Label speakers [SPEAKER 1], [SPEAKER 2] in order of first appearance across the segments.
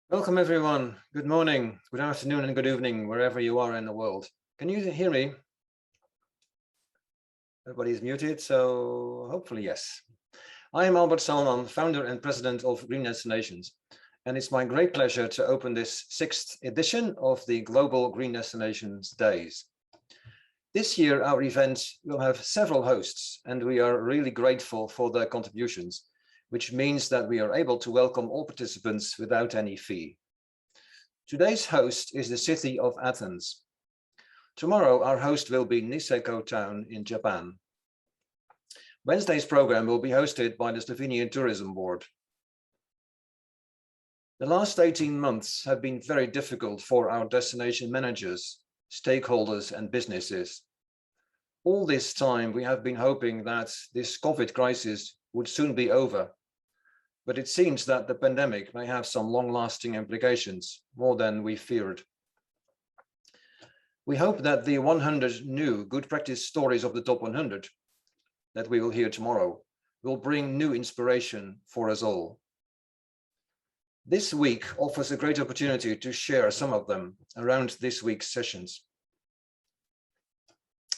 [SPEAKER 1] Welcome everyone. Good morning, good afternoon and good evening, wherever you are in the world. Can you hear me? Everybody's muted, so hopefully yes. I am Albert Salman, founder and president of Green Destinations, and it's my great pleasure to open this 6th edition of the Global Green Destinations Days. This year, our event will have several hosts, and we are really grateful for their contributions, which means that we are able to welcome all participants without any fee. Today's host is the city of Athens. Tomorrow, our host will be Niseko town in Japan. Wednesday's program will be hosted by the Slovenian Tourism Board. The last 18 months have been very difficult for our destination managers, stakeholders, and businesses. All this time, we have been hoping that this COVID crisis would soon be over, but it seems that the pandemic may have some long-lasting implications, more than we feared. We hope that the 100 new good practice stories of the top 100 that we will hear tomorrow will bring new inspiration for us all. This week offers a great opportunity to share some of them around this week's sessions.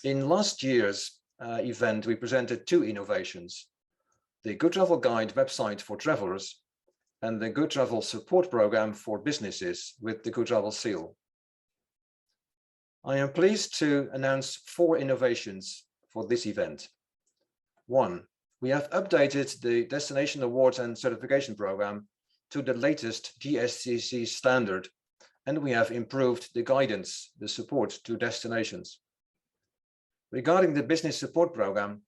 [SPEAKER 1] In last year's event, we presented 2 innovations: the Good Travel Guide website for travelers and the Good Travel support program for businesses with the Good Travel seal. I am pleased to announce 4 innovations for this event. 1, we have updated the Destination Awards and Certification Program to the latest GSTC standard, and we have improved the guidance, the support to destinations. Regarding the Business Support Program,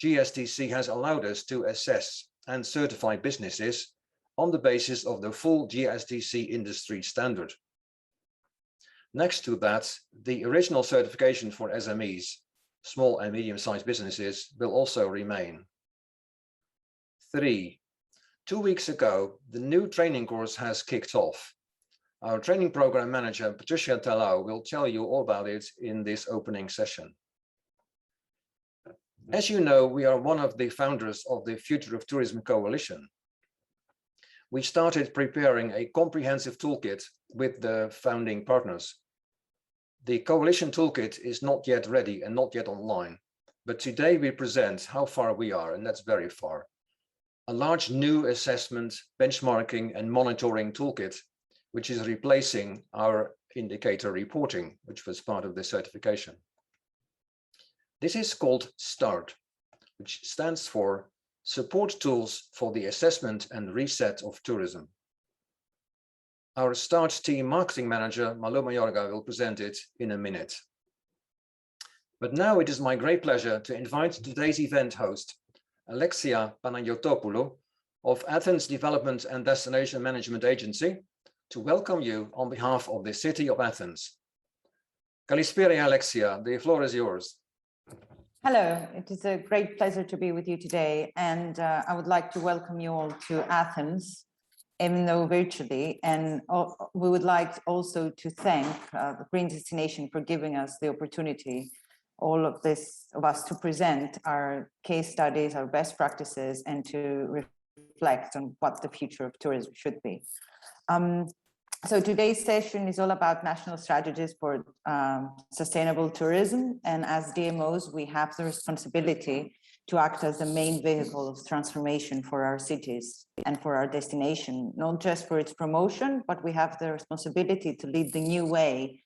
[SPEAKER 1] GSTC has allowed us to assess and certify businesses on the basis of the full GSTC industry standard. Next to that, the original certification for SMEs, small and medium-sized businesses, will also remain. 3, 2 weeks ago, the new training course has kicked off. Our training program manager, Patricia Talao, will tell you all about it in this opening session. As you know, we are one of the founders of the Future of Tourism Coalition. We started preparing a comprehensive toolkit with the founding partners. The Coalition Toolkit is not yet ready and not yet online, but today we present how far we are, and that's very far. A large new assessment, benchmarking, and monitoring toolkit, which is replacing our indicator reporting, which was part of the certification. This is called START, which stands for Support Tools for the Assessment and Reset of Tourism. Our START team marketing manager, Malo Mayorga, will present it in a minute. But now it is my great pleasure to invite today's event host, Alexia Panayotopoulou of Athens Development and Destination Management Agency, to welcome you on behalf of the city of Athens. Kalisperi, Alexia, the floor is yours.
[SPEAKER 2] Hello, it is a great pleasure to be with you today, and I would like to welcome you all to Athens, even though virtually, and we would like also to thank the Green Destination for giving us the opportunity, all of us to present our case studies, our best practices, and to reflect on what the future of tourism should be. So today's session is all about national strategies for sustainable tourism. And as DMOs, we have the responsibility to act as the main vehicle of transformation for our cities and for our destination, not just for its promotion, but we have the responsibility to lead the new way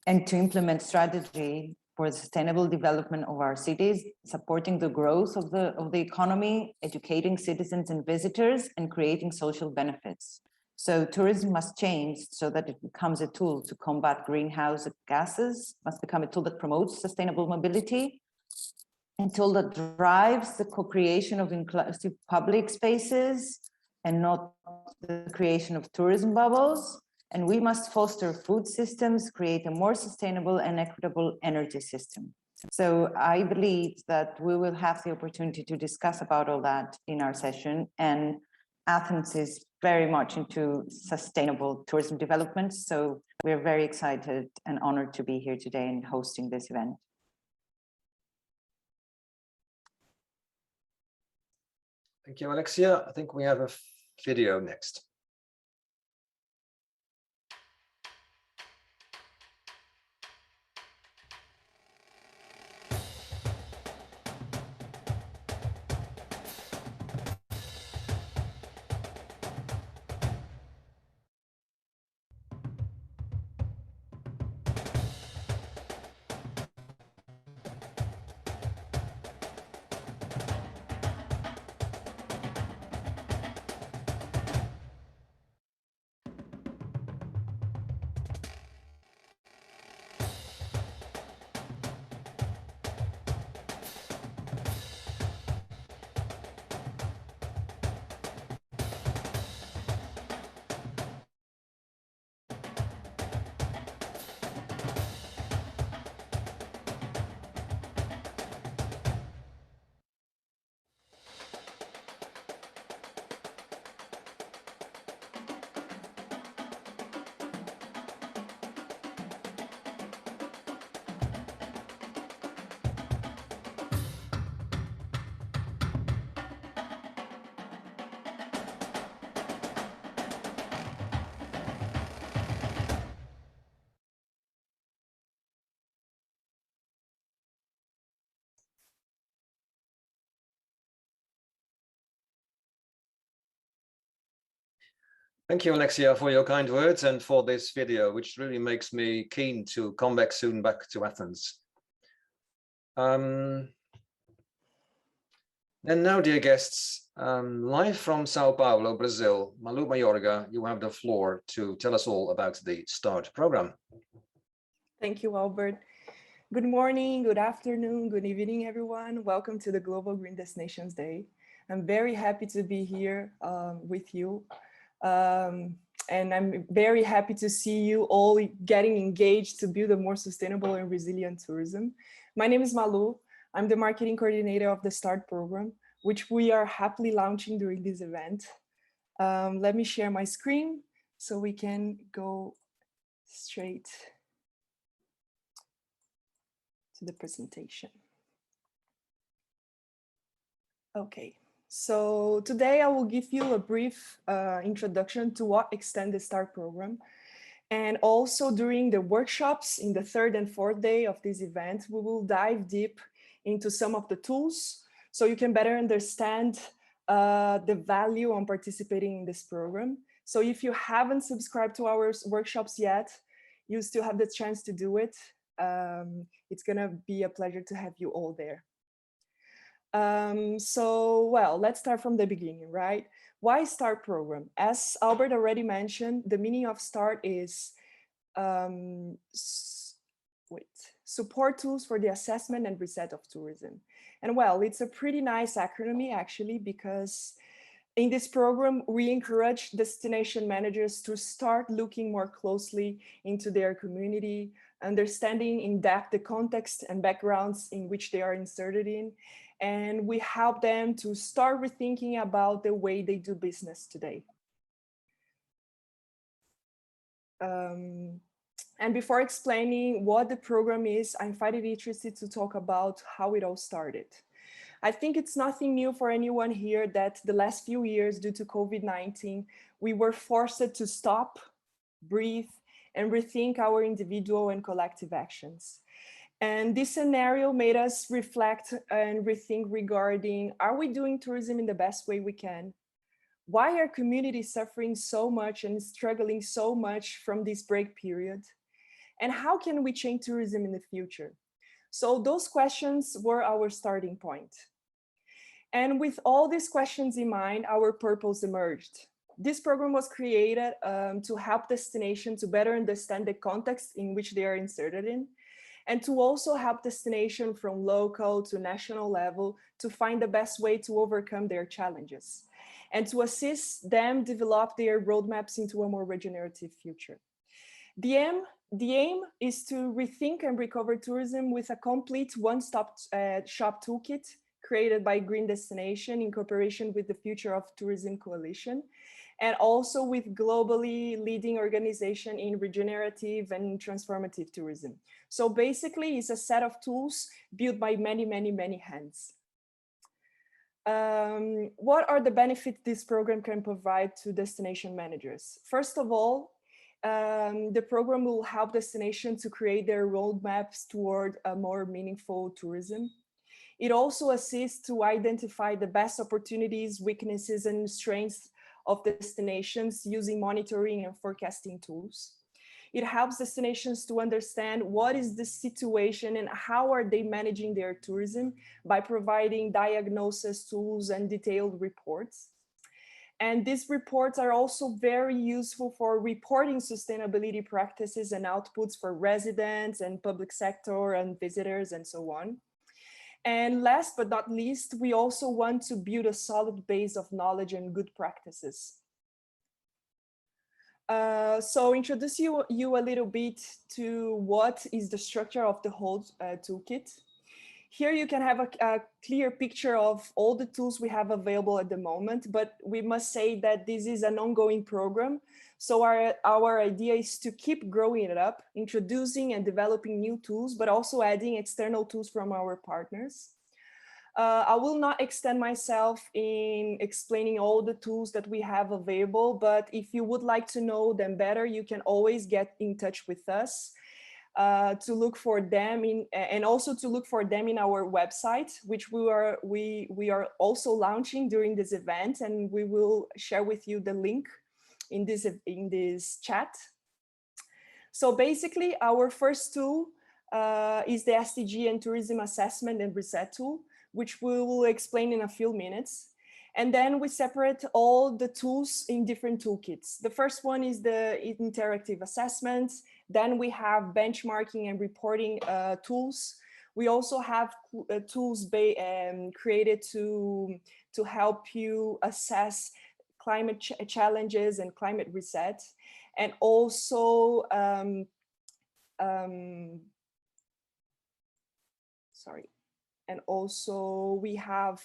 [SPEAKER 2] and to implement strategy for the sustainable development of our cities, supporting the growth of the economy, educating citizens and visitors, and creating social benefits. So tourism must change so that it becomes a tool to combat greenhouse gases, must become a tool that promotes sustainable mobility, a tool that drives the co-creation of inclusive public spaces and not the creation of tourism bubbles. And we must foster food systems, create a more sustainable and equitable energy system. So I believe that we will have the opportunity to discuss about all that in our session, and Athens is very much into sustainable tourism development. So we're very excited and honored to be here today and hosting this event.
[SPEAKER 1] Thank you, Alexia. I think we have a video next. Thank you, Alexia, for your kind words and for this video, which really makes me keen to come back soon back to Athens. And now, dear guests, live from Sao Paulo, Brazil, Malu Mayorga, you have the floor to tell us all about the START program.
[SPEAKER 3] Thank you, Albert. Good morning, good afternoon, good evening, everyone. Welcome to the Global Green Destinations Day. I'm very happy to be here with you. And I'm very happy to see you all getting engaged to build a more sustainable and resilient tourism. My name is Malu. I'm the marketing coordinator of the START program, which we are happily launching during this event. Let me share my screen so we can go straight to the presentation. Okay. So today I will give you a brief introduction to what extend the START program. And also during the workshops in the third and fourth day of this event, we will dive deep into some of the tools so you can better understand the value on participating in this program. So if you haven't subscribed to our workshops yet, you still have the chance to do it. It's gonna be a pleasure to have you all there. Well, let's start from the beginning, right? Why START program? As Albert already mentioned, the meaning of START is support tools for the assessment and reset of tourism. And well, it's a pretty nice acronym actually, because in this program, we encourage destination managers to start looking more closely into their community, understanding in depth the context and backgrounds in which they are inserted in, and we help them to start rethinking about the way they do business today. And before explaining what the program is, I'm finally interested to talk about how it all started. I think it's nothing new for anyone here that the last few years, due to COVID-19, we were forced to stop, breathe, and rethink our individual and collective actions. And this scenario made us reflect and rethink regarding, are we doing tourism in the best way we can? Why are communities suffering so much and struggling so much from this break period? And how can we change tourism in the future? So those questions were our starting point. And with all these questions in mind, our purpose emerged. This program was created to help destinations to better understand the context in which they are inserted in, and to also help destination from local to national level to find the best way to overcome their challenges, and to assist them develop their roadmaps into a more regenerative future. The aim is to rethink and recover tourism with a complete one-stop shop toolkit created by Green Destination in cooperation with the Future of Tourism Coalition, and also with globally leading organization in regenerative and transformative tourism. So basically, it's a set of tools built by many, many, many hands. What are the benefits this program can provide to destination managers? First of all, the program will help destinations to create their roadmaps toward a more meaningful tourism. It also assists to identify the best opportunities, weaknesses, and strengths of destinations using monitoring and forecasting tools. It helps destinations to understand what is the situation and how are they managing their tourism by providing diagnosis tools and detailed reports. And these reports are also very useful for reporting sustainability practices and outputs for residents and public sector and visitors and so on. And last but not least, we also want to build a solid base of knowledge and good practices. So introduce you a little bit to what is the structure of the whole toolkit. Here you can have a clear picture of all the tools we have available at the moment, but we must say that this is an ongoing program. So our idea is to keep growing it up, introducing and developing new tools, but also adding external tools from our partners. I will not extend myself in explaining all the tools that we have available, but if you would like to know them better, you can always get in touch with us to look for them and also to look for them in our website, which we are also launching during this event, and we will share with you the link in this chat. So basically, our first tool is the SDG and Tourism Assessment and Reset tool, which we will explain in a few minutes. And then we separate all the tools in different toolkits. The first one is the interactive assessments. Then we have benchmarking and reporting tools. We also have tools created to help you assess climate challenges and climate reset. And also, and also we have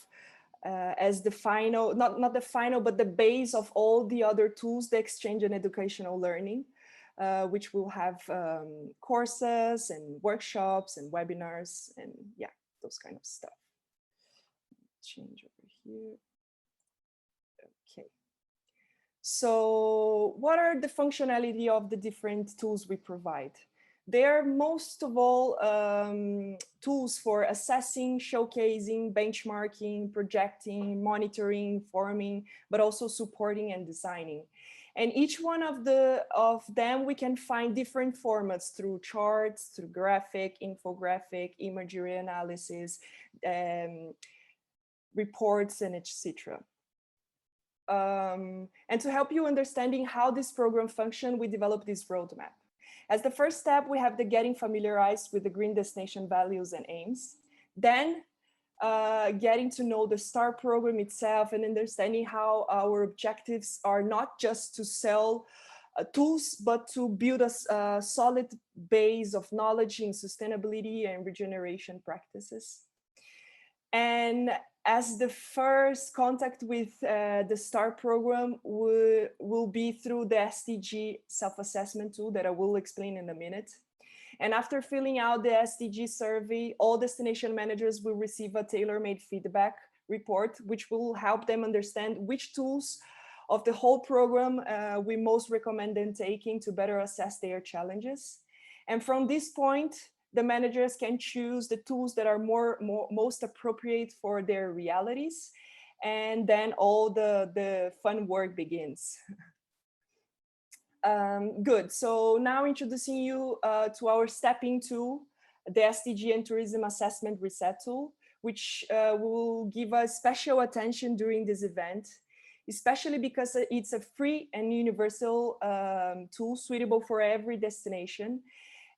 [SPEAKER 3] as the final, not the final, but the base of all the other tools, the exchange and educational learning, which will have courses and workshops and webinars and yeah, those kind of stuff. Change over here. Okay. So what are the functionality of the different tools we provide? They are most of all tools for assessing, showcasing, benchmarking, projecting, monitoring, informing, but also supporting and designing. And each one of them, we can find different formats through charts, through graphic, infographic, imagery analysis, reports, and etc. And to help you understanding how this program functions, we developed this roadmap. As the first step, we have the getting familiarized with the green destination values and aims. Then getting to know the STAR program itself and understanding how our objectives are not just to sell tools, but to build a solid base of knowledge in sustainability and regeneration practices. And as the first contact with the STAR program will be through the SDG self-assessment tool that I will explain in a minute. And after filling out the SDG survey, all destination managers will receive a tailor-made feedback report, which will help them understand which tools of the whole program we most recommend them taking to better assess their challenges. And from this point, the managers can choose the tools that are most appropriate for their realities. And then all the fun work begins. Good, so now introducing you to our stepping tool, the SDG and Tourism Assessment Reset tool, which will give us special attention during this event, especially because it's a free and universal tool suitable for every destination.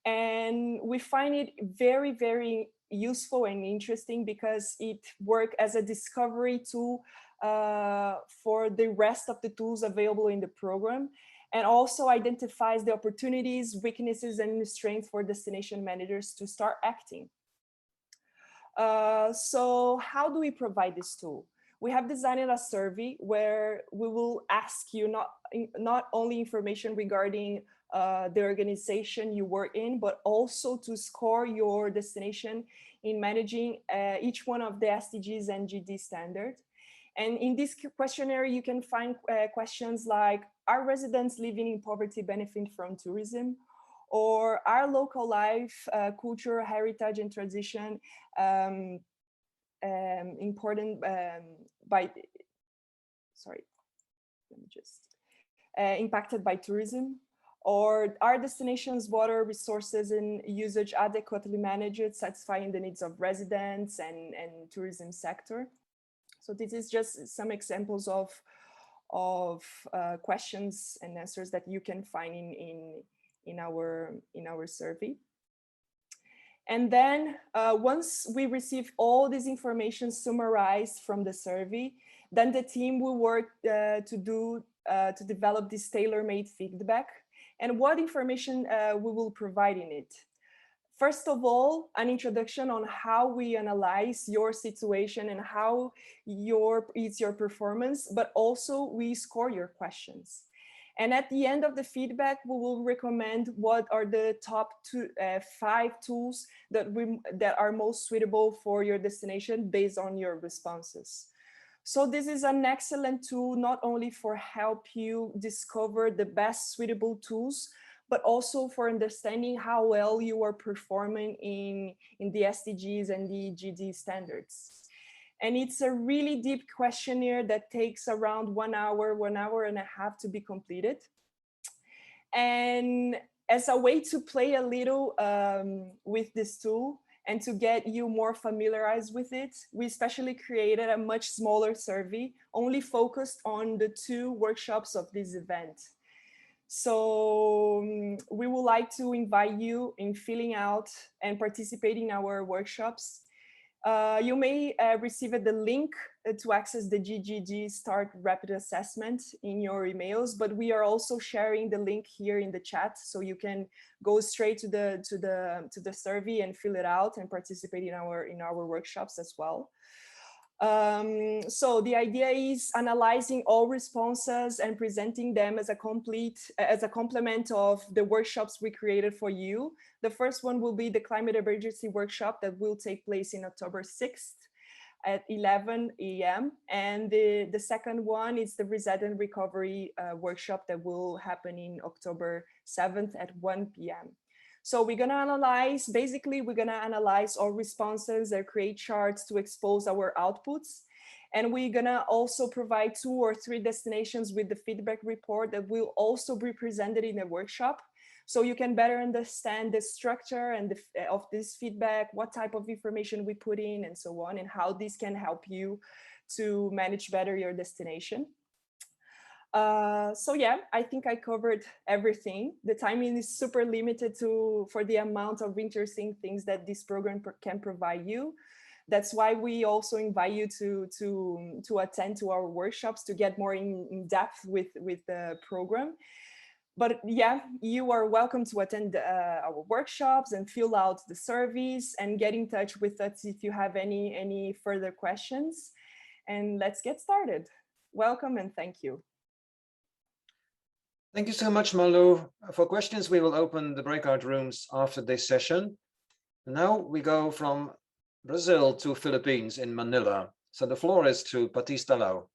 [SPEAKER 3] And we find it very, very useful and interesting because it works as a discovery tool for the rest of the tools available in the program, and also identifies the opportunities, weaknesses, and strengths for destination managers to start acting. So how do we provide this tool? We have designed a survey where we will ask you not only information regarding the organization you work in, but also to score your destination in managing each one of the SDGs and GD standards. And in this questionnaire, you can find questions like, are residents living in poverty benefiting from tourism? Or are local life, culture, heritage, and tradition important impacted by tourism? Or are destinations' water resources and usage adequately managed, satisfying the needs of residents and tourism sector? So this is just some examples of questions and answers that you can find in our survey. And then once we receive all this information summarized from the survey, then the team will work to develop this tailor-made feedback. And what information we will provide in it. First of all, an introduction on how we analyze your situation and how it's your performance, but also we score your questions. And at the end of the feedback, we will recommend what are the top 5 tools that are most suitable for your destination based on your responses. So this is an excellent tool, not only for help you discover the best suitable tools, but also for understanding how well you are performing in the SDGs and the GD standards. And it's a really deep questionnaire that takes around 1 hour, 1 hour and a half to be completed. And as a way to play a little with this tool and to get you more familiarized with it, we especially created a much smaller survey, only focused on the 2 workshops of this event. So we would like to invite you in filling out and participating in our workshops. You may receive the link to access the GGD Start Rapid Assessment in your emails, but we are also sharing the link here in the chat, so you can go straight to the survey and fill it out and participate in our workshops as well. So the idea is analyzing all responses and presenting them as a complement of the workshops we created for you. The first one will be the climate emergency workshop that will take place in October 6th at 11 a.m. And the second one is the reset and recovery workshop that will happen in October 7th at 1 p.m. So we're gonna analyze, basically we're gonna analyze all responses and create charts to expose our outputs. And we're gonna also provide 2 or 3 destinations with the feedback report that will also be presented in the workshop. So you can better understand the structure and of this feedback, what type of information we put in and so on, and how this can help you to manage better your destination. So yeah, I think I covered everything. The timing is super limited for the amount of interesting things that this program can provide you. That's why we also invite you to attend to our workshops to get more in depth with the program. But yeah, you are welcome to attend our workshops and fill out the surveys and get in touch with us if you have any further questions. And let's get started. Welcome and thank you.
[SPEAKER 1] Thank you so much, Malu. For questions, we will open the breakout rooms after this session. Now we go from Brazil to Philippines in Manila. So the floor is to Patis Talao.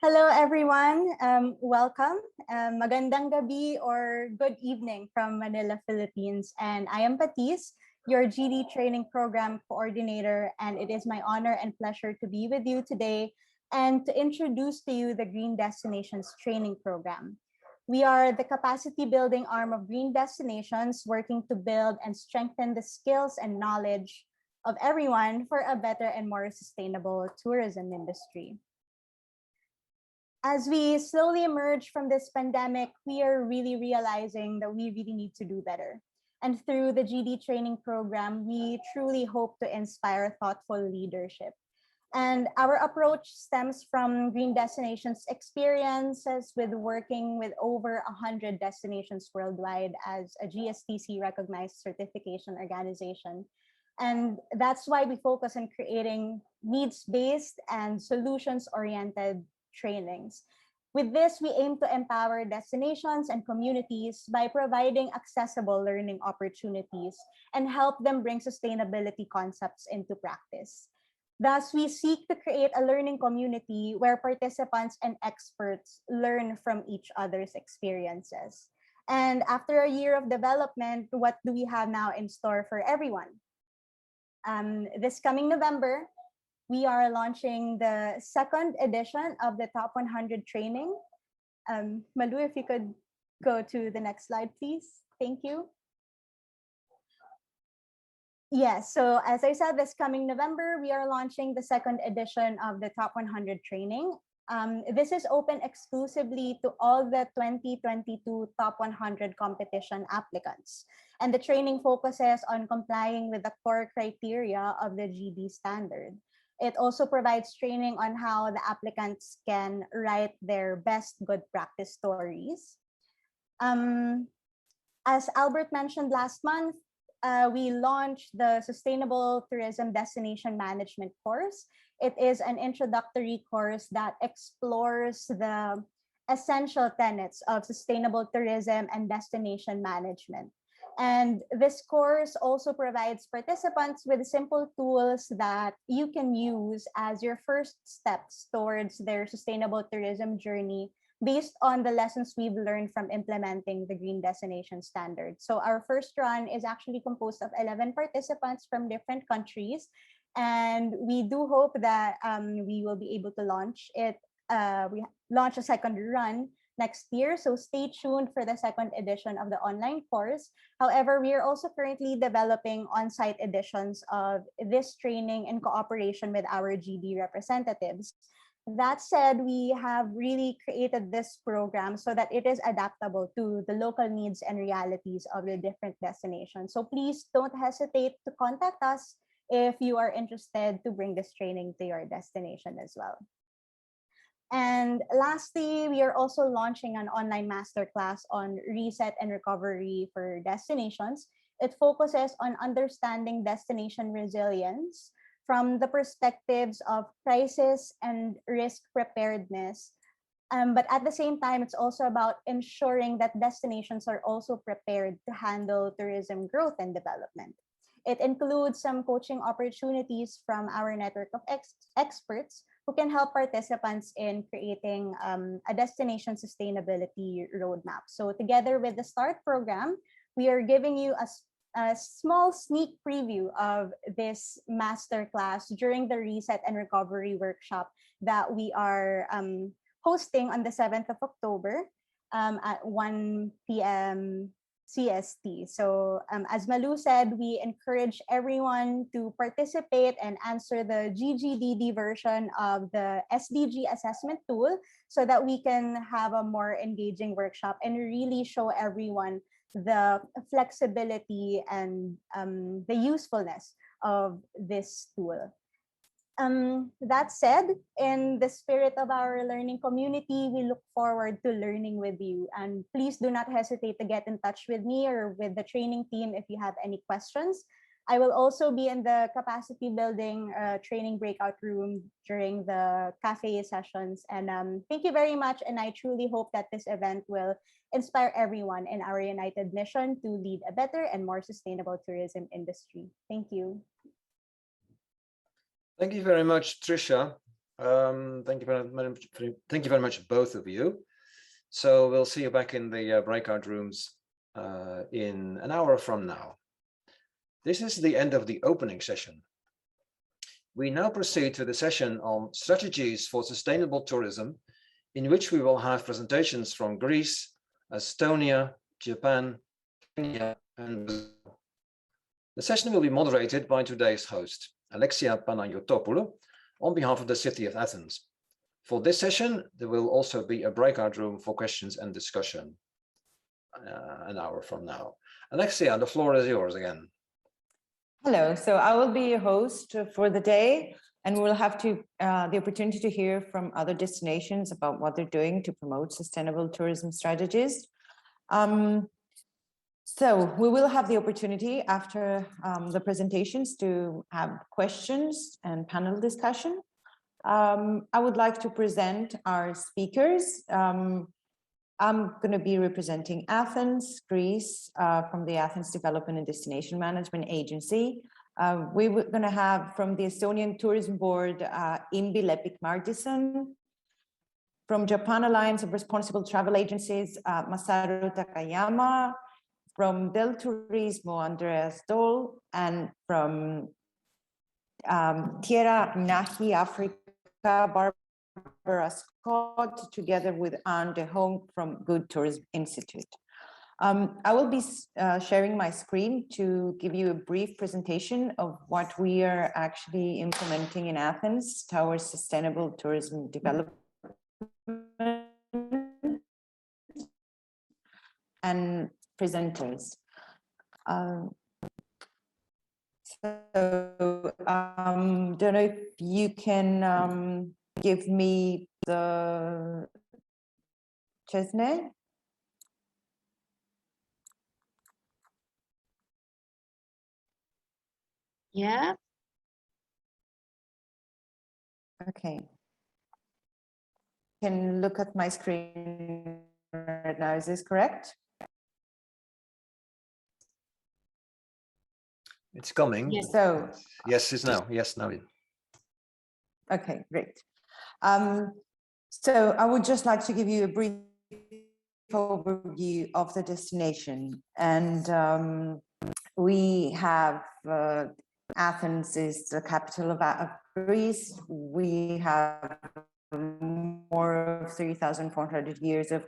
[SPEAKER 4] Hello, everyone. Welcome. Magandang gabi or good evening from Manila, Philippines. And I am Patis, your GD Training Program Coordinator. And it is my honor and pleasure to be with you today and to introduce to you the Green Destinations Training Program. We are the capacity building arm of Green Destinations, working to build and strengthen the skills and knowledge of everyone for a better and more sustainable tourism industry. As we slowly emerge from this pandemic, we are really realizing that we really need to do better. And through the GD training program, we truly hope to inspire thoughtful leadership. And our approach stems from Green Destinations' experiences with working with over 100 destinations worldwide as a GSTC recognized certification organization. And that's why we focus on creating needs-based and solutions-oriented trainings. With this, we aim to empower destinations and communities by providing accessible learning opportunities and help them bring sustainability concepts into practice. Thus, we seek to create a learning community where participants and experts learn from each other's experiences. And after a year of development, what do we have now in store for everyone? This coming November, we are launching the 2nd edition of the Top 100 training. Malu, if you could go to the next slide, please. Thank you. Yes, so as I said, this coming November, we are launching the 2nd edition of the Top 100 training. This is open exclusively to all the 2022 Top 100 competition applicants. And the training focuses on complying with the core criteria of the GD standard. It also provides training on how the applicants can write their best good practice stories. As Albert mentioned last month, we launched the Sustainable Tourism Destination Management course. It is an introductory course that explores the essential tenets of sustainable tourism and destination management. And this course also provides participants with simple tools that you can use as your first steps towards their sustainable tourism journey based on the lessons we've learned from implementing the Green Destination Standard. So our first run is actually composed of 11 participants from different countries. And we do hope that we will be able to launch it. We launch a second run next year. So stay tuned for the second edition of the online course. However, we are also currently developing on-site editions of this training in cooperation with our GD representatives. That said, we have really created this program so that it is adaptable to the local needs and realities of the different destinations. So please don't hesitate to contact us if you are interested to bring this training to your destination as well. And lastly, we are also launching an online masterclass on reset and recovery for destinations. It focuses on understanding destination resilience from the perspectives of crisis and risk preparedness. But at the same time, it's also about ensuring that destinations are also prepared to handle tourism growth and development. It includes some coaching opportunities from our network of experts who can help participants in creating a destination sustainability roadmap. So together with the START program, we are giving you a small sneak preview of this masterclass during the Reset and Recovery workshop that we are hosting on the 7th of October at 1 p.m. CST. So as Malu said, we encourage everyone to participate and answer the GGDD version of the SDG assessment tool so that we can have a more engaging workshop and really show everyone the flexibility and the usefulness of this tool. That said, in the spirit of our learning community, we look forward to learning with you. And please do not hesitate to get in touch with me or with the training team if you have any questions. I will also be in the capacity building training breakout room during the cafe sessions. And thank you very much. And I truly hope that this event will inspire everyone in our united mission to lead a better and more sustainable tourism industry. Thank you.
[SPEAKER 1] Thank you very much, Tricia. Thank you very much, both of you. So we'll see you back in the breakout rooms in an hour from now. This is the end of the opening session. We now proceed to the session on strategies for sustainable tourism, in which we will have presentations from Greece, Estonia, Japan, Kenya, and Brazil. The session will be moderated by today's host, Alexia Panayotopoulou, on behalf of the city of Athens. For this session, there will also be a breakout room for questions and discussion an hour from now. Alexia, the floor is yours again.
[SPEAKER 2] Hello, so I will be your host for the day, and we'll have the opportunity to hear from other destinations about what they're doing to promote sustainable tourism strategies. So we will have the opportunity after the presentations to have questions and panel discussion. I would like to present our speakers. I'm going to be representing Athens, Greece, from the Athens Development and Destination Management Agency. We're going to have from the Estonian Tourism Board, Imbi Lepik-Martinson. From Japan Alliance of Responsible Travel Agencies, Masaru Takayama. From Del Turismo, Andreas Dole, and from Tierra Nahi Africa, Barbara Scott, together with Anne de Hong from Good Tourism Institute. I will be sharing my screen to give you a brief presentation of what we are actually implementing in Athens towards sustainable tourism development and presenters. Don't know if you can give me the Chesney.
[SPEAKER 5] Yeah.
[SPEAKER 2] Okay. Can look at my screen right now. Is this correct?
[SPEAKER 1] It's coming.
[SPEAKER 2] Yes. So,
[SPEAKER 1] Yes, it's now. Yes, now.
[SPEAKER 2] okay, great. So I would just like to give you a brief overview of the destination. And we have Athens is the capital of Greece. We have more of 3,400 years of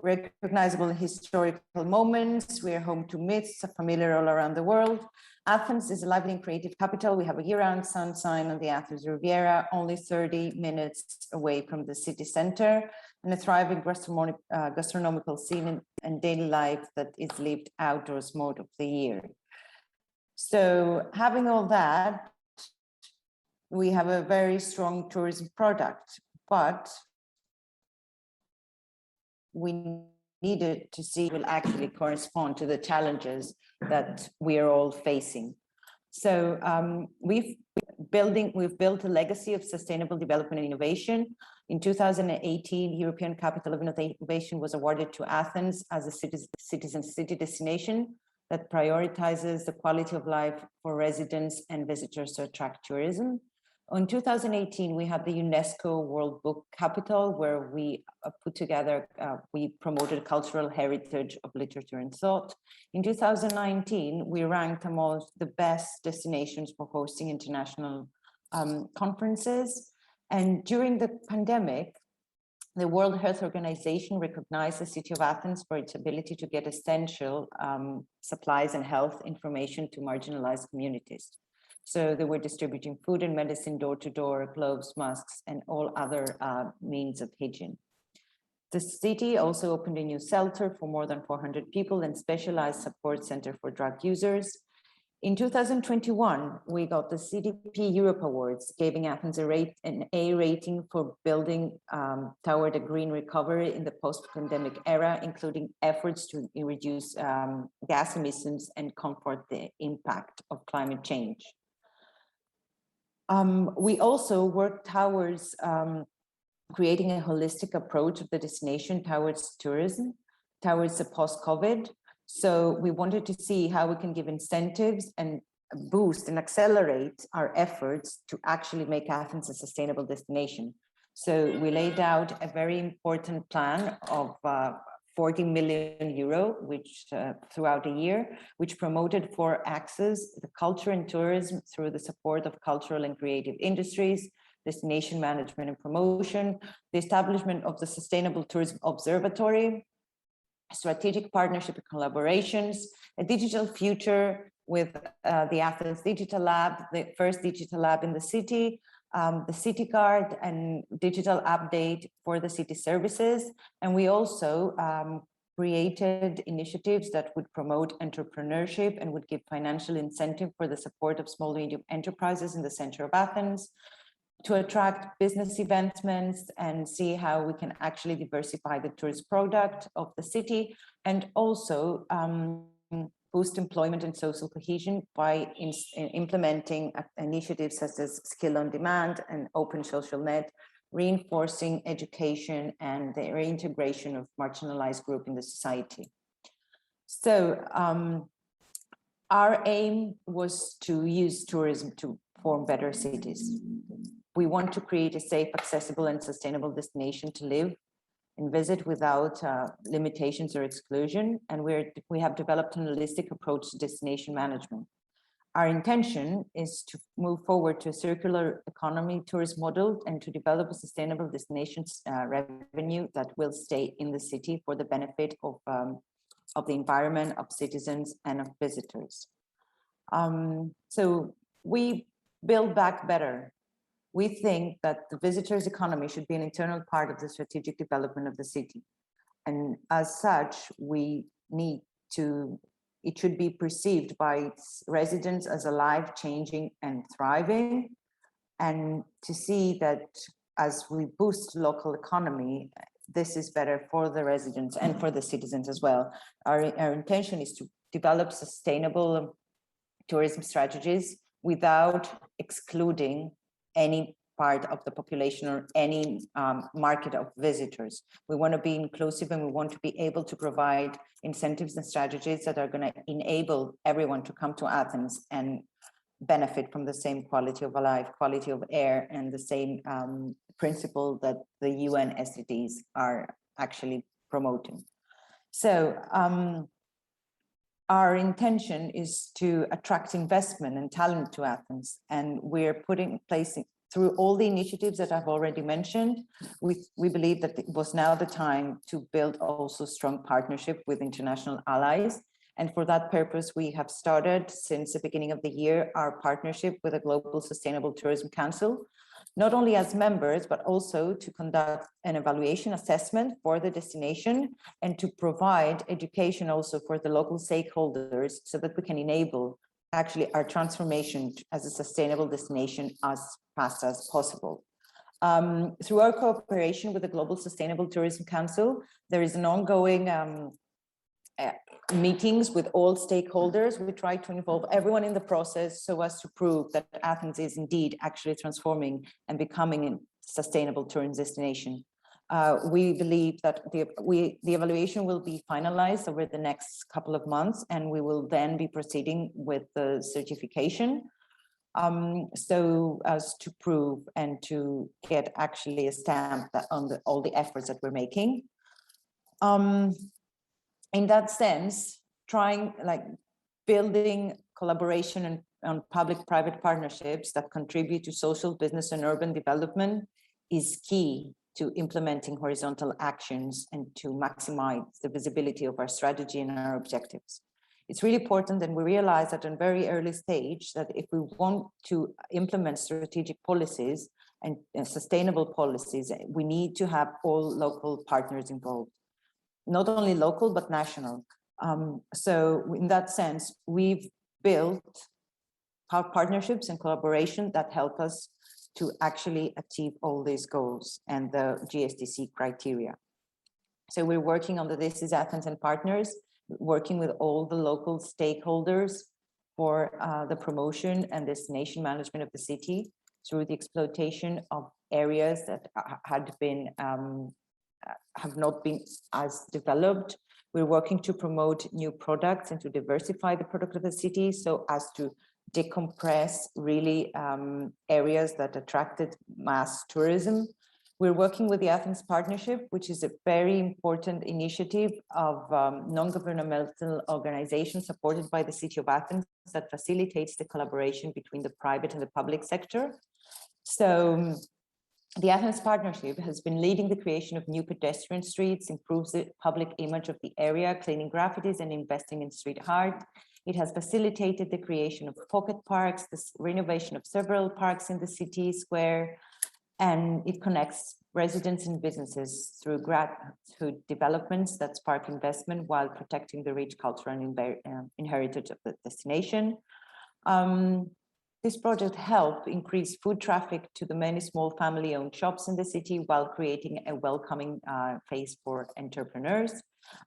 [SPEAKER 2] recognizable historical moments. We are home to myths familiar all around the world. Athens is a lively and creative capital. We have a year-round sunshine on the Athens Riviera, only 30 minutes away from the city center, and a thriving gastronomical scene and daily life that is lived outdoors most of the year. So having all that, we have a very strong tourism product, but we needed to see will actually correspond to the challenges that we are all facing. So we've built a legacy of sustainable development and innovation. In 2018, European Capital of Innovation was awarded to Athens as a citizen city destination that prioritizes the quality of life for residents and visitors to attract tourism. In 2018, we had the UNESCO World Book Capital, where we put together, we promoted cultural heritage of literature and thought. In 2019, we ranked among the best destinations for hosting international conferences. And during the pandemic, the World Health Organization recognized the city of Athens for its ability to get essential supplies and health information to marginalized communities. So they were distributing food and medicine door to door, gloves, masks, and all other means of hygiene. The city also opened a new shelter for more than 400 people and specialized support center for drug users. In 2021, we got the CDP Europe Awards, giving Athens an A rating for building toward a green recovery in the post-pandemic era, including efforts to reduce gas emissions and comfort the impact of climate change. We also worked towards creating a holistic approach of the destination towards tourism, towards the post-COVID. So we wanted to see how we can give incentives and boost and accelerate our efforts to actually make Athens a sustainable destination. So we laid out a very important plan of 40 million euro, which throughout a year, which promoted for access, the culture and tourism through the support of cultural and creative industries, destination management and promotion, the establishment of the Sustainable Tourism Observatory, strategic partnership and collaborations, a digital future with the Athens Digital Lab, the first digital lab in the city, the city card and digital update for the city services. And we also created initiatives that would promote entrepreneurship and would give financial incentive for the support of small and medium enterprises in the center of Athens, to attract business investments and see how we can actually diversify the tourist product of the city, and also boost employment and social cohesion by implementing initiatives such as Skill on Demand and Open Social Net, reinforcing education and the reintegration of marginalized groups in the society. So our aim was to use tourism to form better cities. We want to create a safe, accessible, and sustainable destination to live and visit without limitations or exclusion. And we have developed an holistic approach to destination management. Our intention is to move forward to a circular economy tourist model and to develop a sustainable destinations revenue that will stay in the city for the benefit of the environment, of citizens, and of visitors. So we build back better. We think that the visitors' economy should be an internal part of the strategic development of the city. And as such, we need to, it should be perceived by its residents as alive, changing, and thriving. And to see that as we boost local economy, this is better for the residents and for the citizens as well. Our intention is to develop sustainable tourism strategies without excluding any part of the population or any market of visitors. We want to be inclusive, and we want to be able to provide incentives and strategies that are going to enable everyone to come to Athens and benefit from the same quality of life, quality of air, and the same principle that the UN SDGs are actually promoting. So our intention is to attract investment and talent to Athens, and we're placing through all the initiatives that I've already mentioned. We believe that it was now the time to build also strong partnership with international allies. And for that purpose, we have started since the beginning of the year our partnership with the Global Sustainable Tourism Council, not only as members, but also to conduct an evaluation assessment for the destination and to provide education also for the local stakeholders so that we can enable actually our transformation as a sustainable destination as fast as possible. Through our cooperation with the Global Sustainable Tourism Council, there is an ongoing meetings with all stakeholders. We try to involve everyone in the process so as to prove that Athens is indeed actually transforming and becoming a sustainable tourism destination. We believe that the evaluation will be finalized over the next couple of months, and we will then be proceeding with the certification so as to prove and to get actually a stamp on all the efforts that we're making. In that sense, building collaboration on public-private partnerships that contribute to social, business, and urban development is key to implementing horizontal actions and to maximize the visibility of our strategy and our objectives. It's really important, and we realize at a very early stage that if we want to implement strategic policies and sustainable policies, we need to have all local partners involved. Not only local, but national. So in that sense, we've built partnerships and collaboration that help us to actually achieve all these goals and the GSDC criteria. So we're working on the This is Athens and partners, working with all the local stakeholders for the promotion and destination management of the city through the exploitation of areas that have not been as developed. We're working to promote new products and to diversify the product of the city so as to decompress really areas that attracted mass tourism. We're working with the Athens Partnership, which is a very important initiative of non-governmental organizations supported by the City of Athens that facilitates the collaboration between the private and the public sector. So the Athens Partnership has been leading the creation of new pedestrian streets, improves the public image of the area, cleaning graffitis and investing in street art. It has facilitated the creation of pocket parks, the renovation of several parks in the city square, and it connects residents and businesses through developments that spark investment while protecting the rich cultural and heritage of the destination. This project helped increase foot traffic to the many small family-owned shops in the city while creating a welcoming face for entrepreneurs.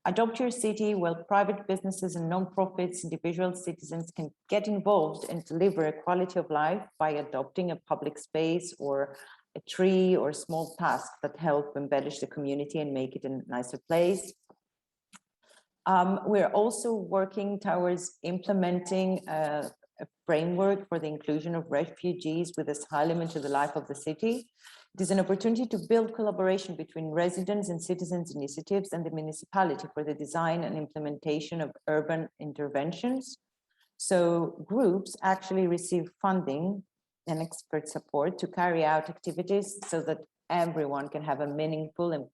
[SPEAKER 2] Adopt Your City, where private businesses and non-profits, individual citizens can get involved and deliver a quality of life by adopting a public space or a tree or small task that help embellish the community and make it a nicer place. We're also working towards implementing a framework for the inclusion of refugees with asylum into the life of the city. It is an opportunity to build collaboration between residents and citizens initiatives and the municipality for the design and implementation of urban interventions. So groups actually receive funding and expert support to carry out activities so that everyone can have a meaningful and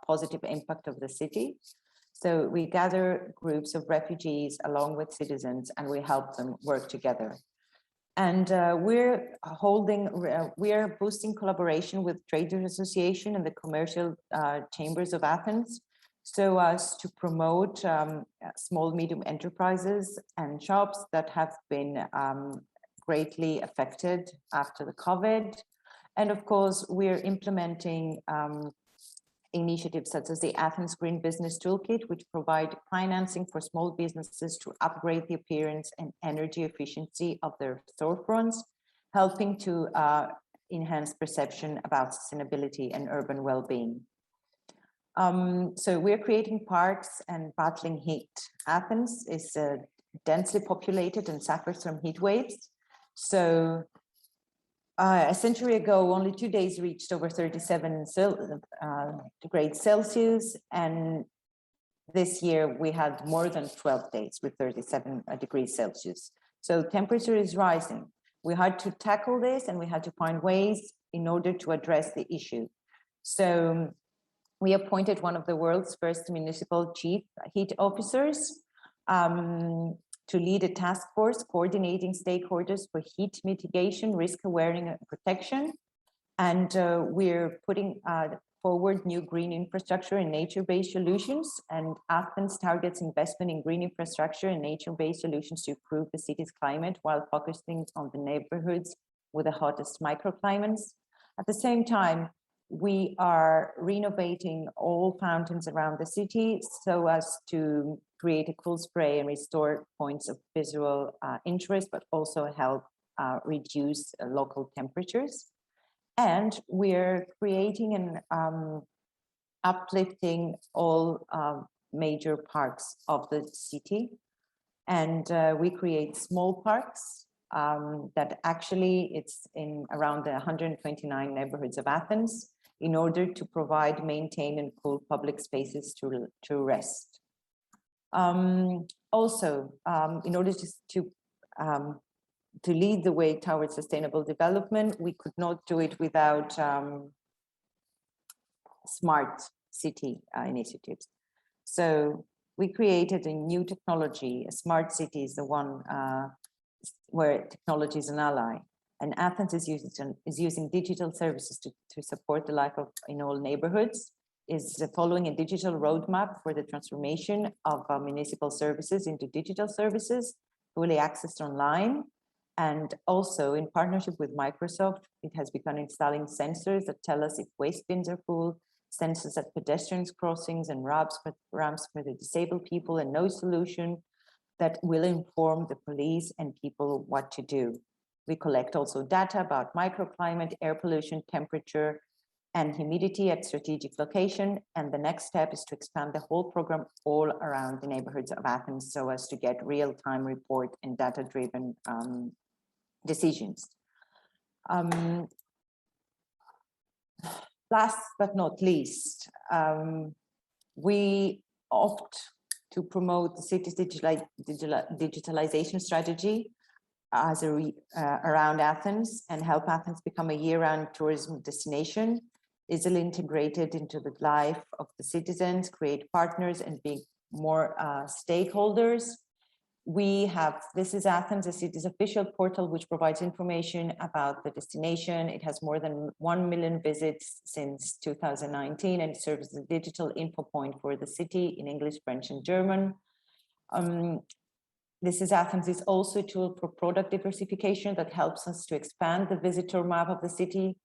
[SPEAKER 2] positive impact of the city. So we gather groups of refugees along with citizens and we help them work together. And we are boosting collaboration with Traders Association and the commercial chambers of Athens so as to promote small, medium enterprises and shops that have been greatly affected after the COVID. And of course, we're implementing initiatives such as the Athens Green Business Toolkit, which provide financing for small businesses to upgrade the appearance and energy efficiency of their storefronts, helping to enhanced perception about sustainability and urban well-being. So we're creating parks and battling heat. Athens is densely populated and suffers from heat waves. So a century ago, only 2 days reached over 37 degrees Celsius, and this year we had more than 12 days with 37 degrees Celsius. So temperature is rising. We had to tackle this, and we had to find ways in order to address the issue. So we appointed one of the world's first municipal chief heat officers to lead a task force coordinating stakeholders for heat mitigation, risk awareness, and protection. And we're putting forward new green infrastructure and nature-based solutions. And Athens targets investment in green infrastructure and nature-based solutions to improve the city's climate while focusing on the neighborhoods with the hottest microclimates. At the same time, we are renovating all fountains around the city so as to create a cool spray and restore points of visual interest, but also help reduce local temperatures. And we're creating and uplifting all major parks of the city. And we create small parks that actually it's in around the 129 neighborhoods of Athens in order to provide, maintain, and cool public spaces to rest. Also, in order to lead the way towards sustainable development, we could not do it without smart city initiatives. So we created a new technology. A smart city is the one where technology is an ally. And Athens is using digital services to support the life in all neighborhoods, is following a digital roadmap for the transformation of municipal services into digital services, fully accessed online. And also in partnership with Microsoft, it has begun installing sensors that tell us if waste bins are full, sensors at pedestrians crossings and ramps for the disabled people, and no solution that will inform the police and people what to do. We collect also data about microclimate, air pollution, temperature, and humidity at strategic location. And the next step is to expand the whole program all around the neighborhoods of Athens so as to get real-time report and data-driven decisions. Last but not least, we opt to promote the city's digitalization strategy as around Athens and help Athens become a year-round tourism destination, easily integrated into the life of the citizens, create partners, and be more stakeholders. This is Athens, the city's official portal, which provides information about the destination. It has more than 1 million visits since 2019 and serves as a digital info point for the city in English, French, and German. This is Athens is also a tool for product diversification that helps us to expand the visitor map of the city,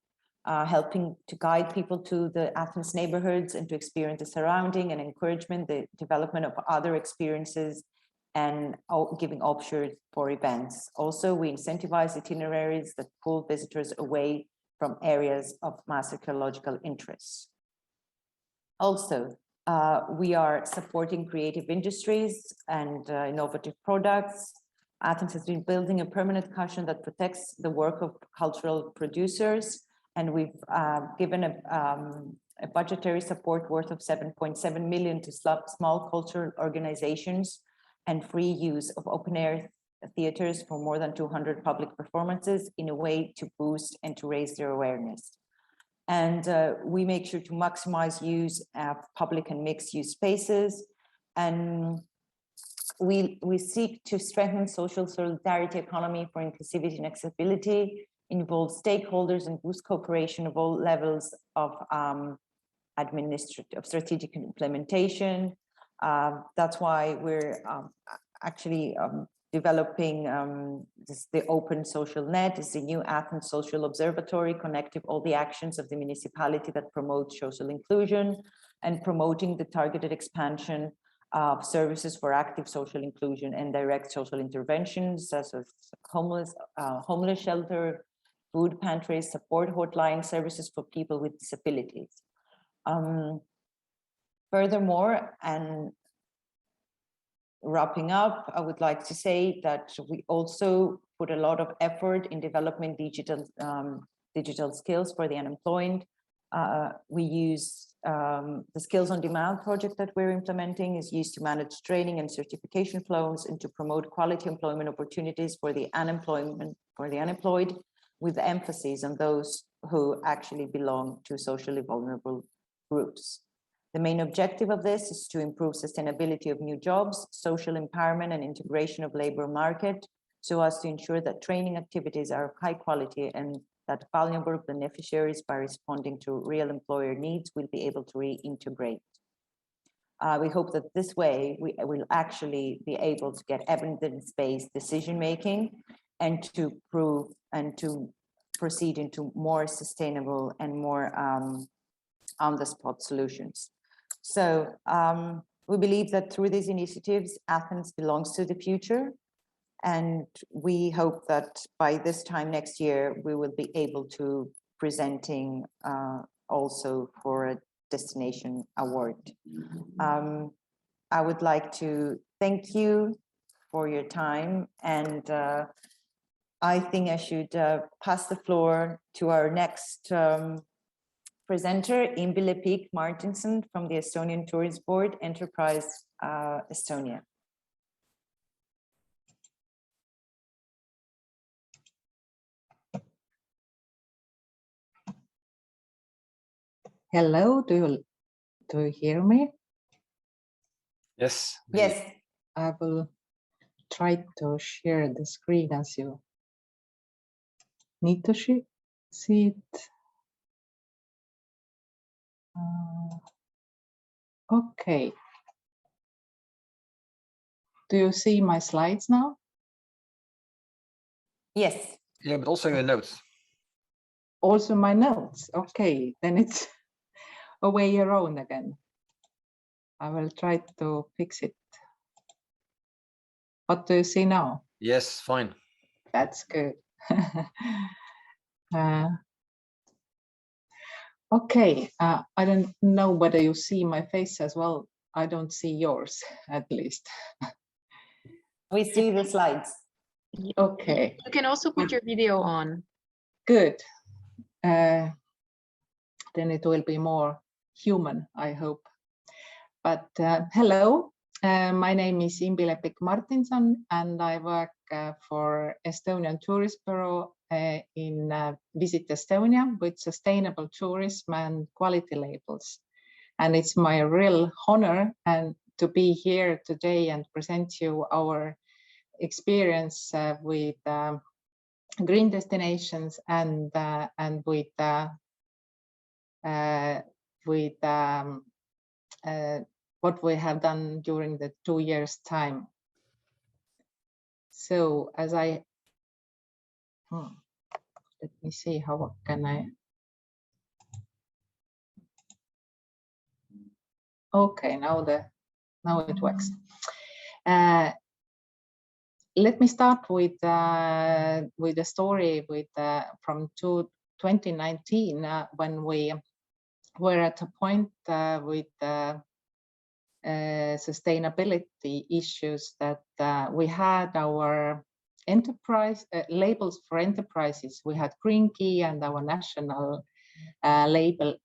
[SPEAKER 2] helping to guide people to the Athens neighborhoods and to experience the surrounding and encouragement, the development of other experiences, and giving options for events. Also, we incentivize itineraries that pull visitors away from areas of mass ecological interest. Also, we are supporting creative industries and innovative products. Athens has been building a permanent cushion that protects the work of cultural producers, and we've given a budgetary support worth of 7.7 million to small cultural organizations and free use of open-air theaters for more than 200 public performances in a way to boost and to raise their awareness. And we make sure to maximize use of public and mixed-use spaces. And we seek to strengthen social solidarity economy for inclusivity and accessibility, involve stakeholders, and boost cooperation of all levels of strategic implementation. That's why we're actually developing the Open Social Net is the new Athens Social Observatory, connecting all the actions of the municipality that promote social inclusion and promoting the targeted expansion of services for active social inclusion and direct social interventions, such as homeless shelter, food pantries, support hotline services for people with disabilities. Furthermore, and wrapping up, I would like to say that we also put a lot of effort in developing digital skills for the unemployed. We use the Skills on Demand project that we're implementing is used to manage training and certification flows and to promote quality employment opportunities for the unemployed, with emphasis on those who actually belong to socially vulnerable groups. The main objective of this is to improve sustainability of new jobs, social empowerment and integration of labor market, so as to ensure that training activities are of high quality and that valuable beneficiaries, by responding to real employer needs, will be able to reintegrate. We hope that this way we will actually be able to get evidence-based decision-making and to prove and to proceed into more sustainable and more on-the-spot solutions. So we believe that through these initiatives, Athens belongs to the future. And we hope that by this time next year, we will be able to presenting also for a destination award. I would like to thank you for your time. And I think I should pass the floor to our next presenter, Imbi Martinson from the Estonian Tourist Board, Enterprise Estonia.
[SPEAKER 5] Hello, do you hear me?
[SPEAKER 1] Yes.
[SPEAKER 2] Yes.
[SPEAKER 5] I will try to share the screen as you need to see it. Okay. Do you see my slides now?
[SPEAKER 2] Yes.
[SPEAKER 1] Yeah, but also your notes.
[SPEAKER 5] Also my notes. Okay, then it's a way around again. I will try to fix it. What do you see now?
[SPEAKER 1] Yes, fine.
[SPEAKER 5] That's good. Okay, I don't know whether you see my face as well. I don't see yours, at least.
[SPEAKER 2] We see the slides.
[SPEAKER 5] Okay.
[SPEAKER 6] You can also put your video on.
[SPEAKER 5] Good. Then it will be more human, I hope. But hello, my name is Imbi Martinson, and I work for Estonian Tourist Bureau in Visit Estonia with sustainable tourism and quality labels. And it's my real honor and to be here today and present you our experience with green destinations and with what we have done during the 2 years' time. So as I, let me see, how can I? Okay, now it works. Let me start with a story from 2019 when we were at a point with sustainability issues that we had our enterprise labels for enterprises. We had Green Key and our national label,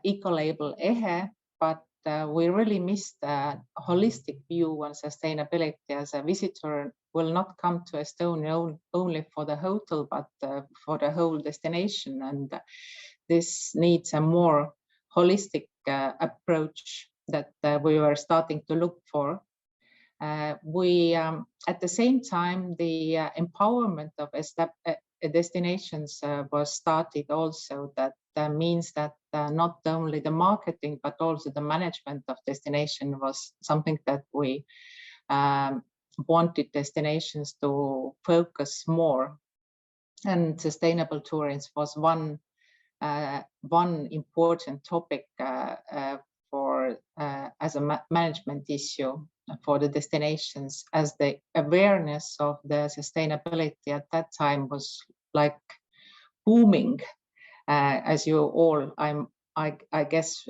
[SPEAKER 5] eco-label EHE, but we really missed a holistic view on sustainability, as a visitor will not come to Estonia only for the hotel, but for the whole destination. And this needs a more holistic approach that we were starting to look for. We, at the same time, the empowerment of destinations was started also. That means that not only the marketing, but also the management of destination was something that we wanted destinations to focus more. And sustainable tourism was one important topic for as a management issue for the destinations, as the awareness of the sustainability at that time was like booming. As you all, I guess,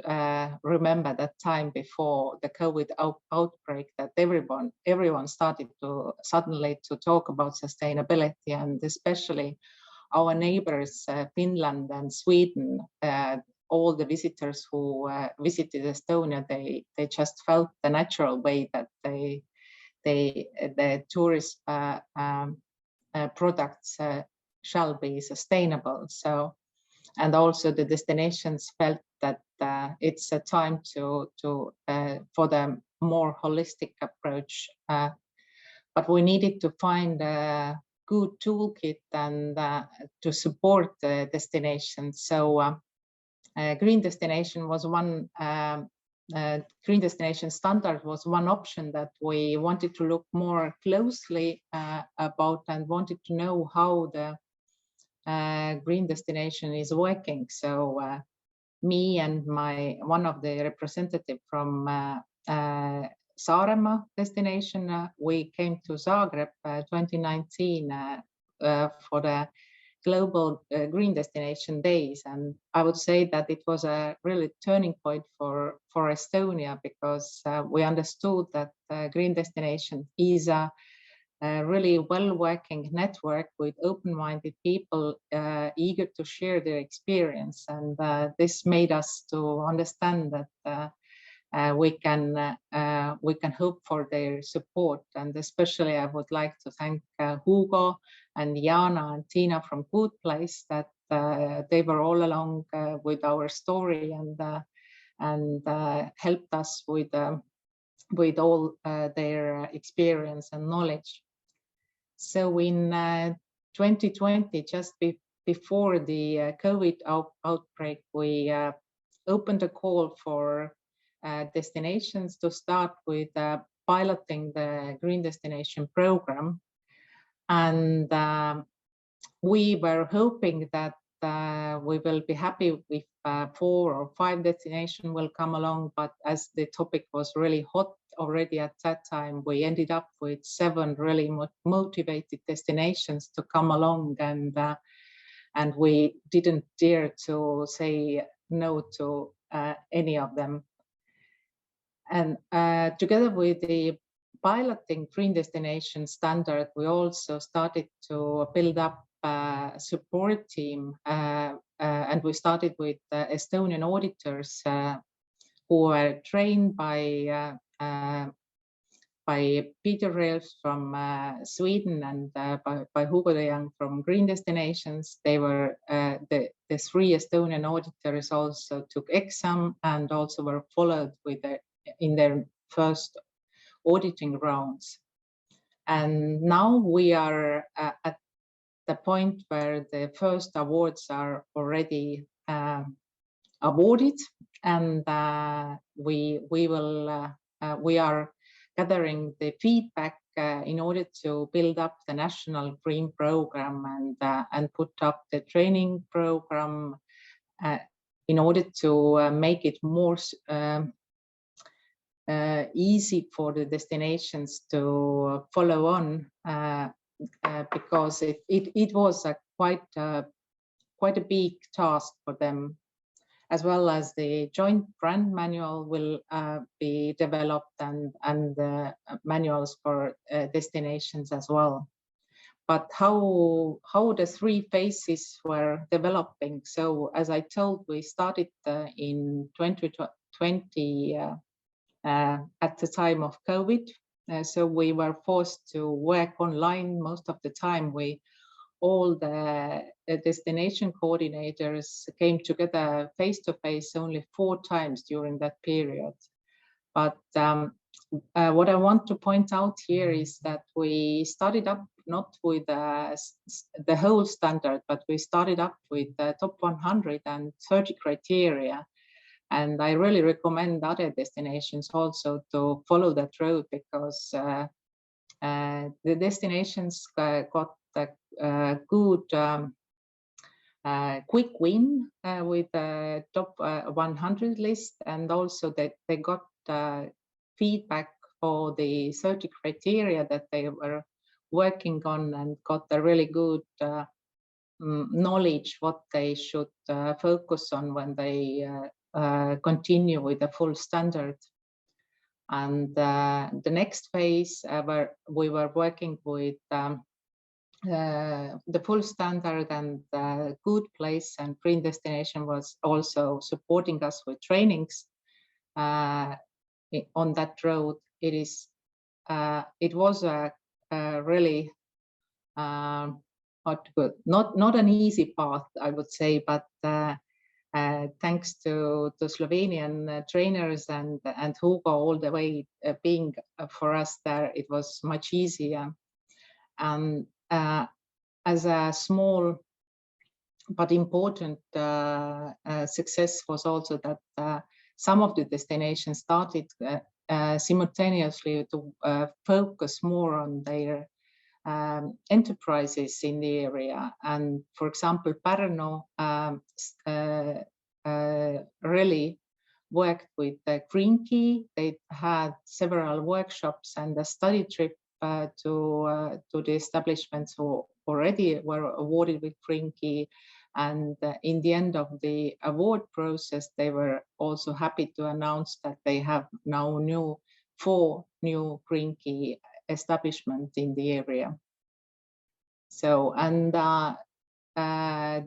[SPEAKER 5] remember that time before the COVID outbreak, that everyone started to suddenly to talk about sustainability, and especially our neighbors, Finland and Sweden. All the visitors who visited Estonia, they just felt the natural way that the tourist products shall be sustainable. So, and also the destinations felt that it's a time for the more holistic approach. But we needed to find a good toolkit and to support the destination. So green destination was one. Green destination standard was one option that we wanted to look more closely about, and wanted to know how the green destination is working. So me and one of the representative from Saaremaa destination, we came to Zagreb 2019 for the Global Green Destination Days, and I would say that it was a really turning point for Estonia, because we understood that green destination is a really well-working network with open-minded people eager to share their experience, and this made us to understand that we can hope for their support. And especially I would like to thank Hugo and Jana and Tina from Good Place, that they were all along with our story and helped us with all their experience and knowledge. So in 2020, just before the COVID outbreak, we opened a call for destinations to start with piloting the Green Destination Program. And we were hoping that we will be happy if 4 or 5 destinations will come along, but as the topic was really hot already at that time, we ended up with 7 really motivated destinations to come along, and we didn't dare to say no to any of them. And together with the piloting green destination standard, we also started to build up a support team, and we started with Estonian auditors who were trained by Peter Reels from Sweden and by Hugo de Young from Green Destinations. They were the 3 Estonian auditors also took exam and also were followed with in their first auditing rounds. And now we are at the point where the first awards are already awarded, and we are gathering the feedback in order to build up the national green program and put up the training program in order to make it more easy for the destinations to follow on, because it was quite a big task for them, as well as the joint brand manual will be developed and manuals for destinations as well. But how the 3 phases were developing. So as I told, we started in 2020 at the time of COVID. So we were forced to work online most of the time. All the destination coordinators came together face-to-face only 4 times during that period. But what I want to point out here is that we started up not with the whole standard, but we started up with the top 130 criteria. And I really recommend other destinations also to follow that road, because the destinations got a good quick win with the top 100 list, and also that they got feedback for the 30 criteria that they were working on, and got a really good knowledge what they should focus on when they continue with the full standard. And the next phase where we were working with the full standard and good place and green destination was also supporting us with trainings on that road. It was a really not an easy path, I would say, but thanks to Slovenian trainers and Hugo all the way being for us there, it was much easier. And as a small but important success was also that some of the destinations started simultaneously to focus more on their enterprises in the area. And for example, Pärnu really worked with the Green Key. They had several workshops and a study trip to the establishments who already were awarded with Green Key. And in the end of the award process, they were also happy to announce that they have now 4 new Green Key establishments in the area. So, and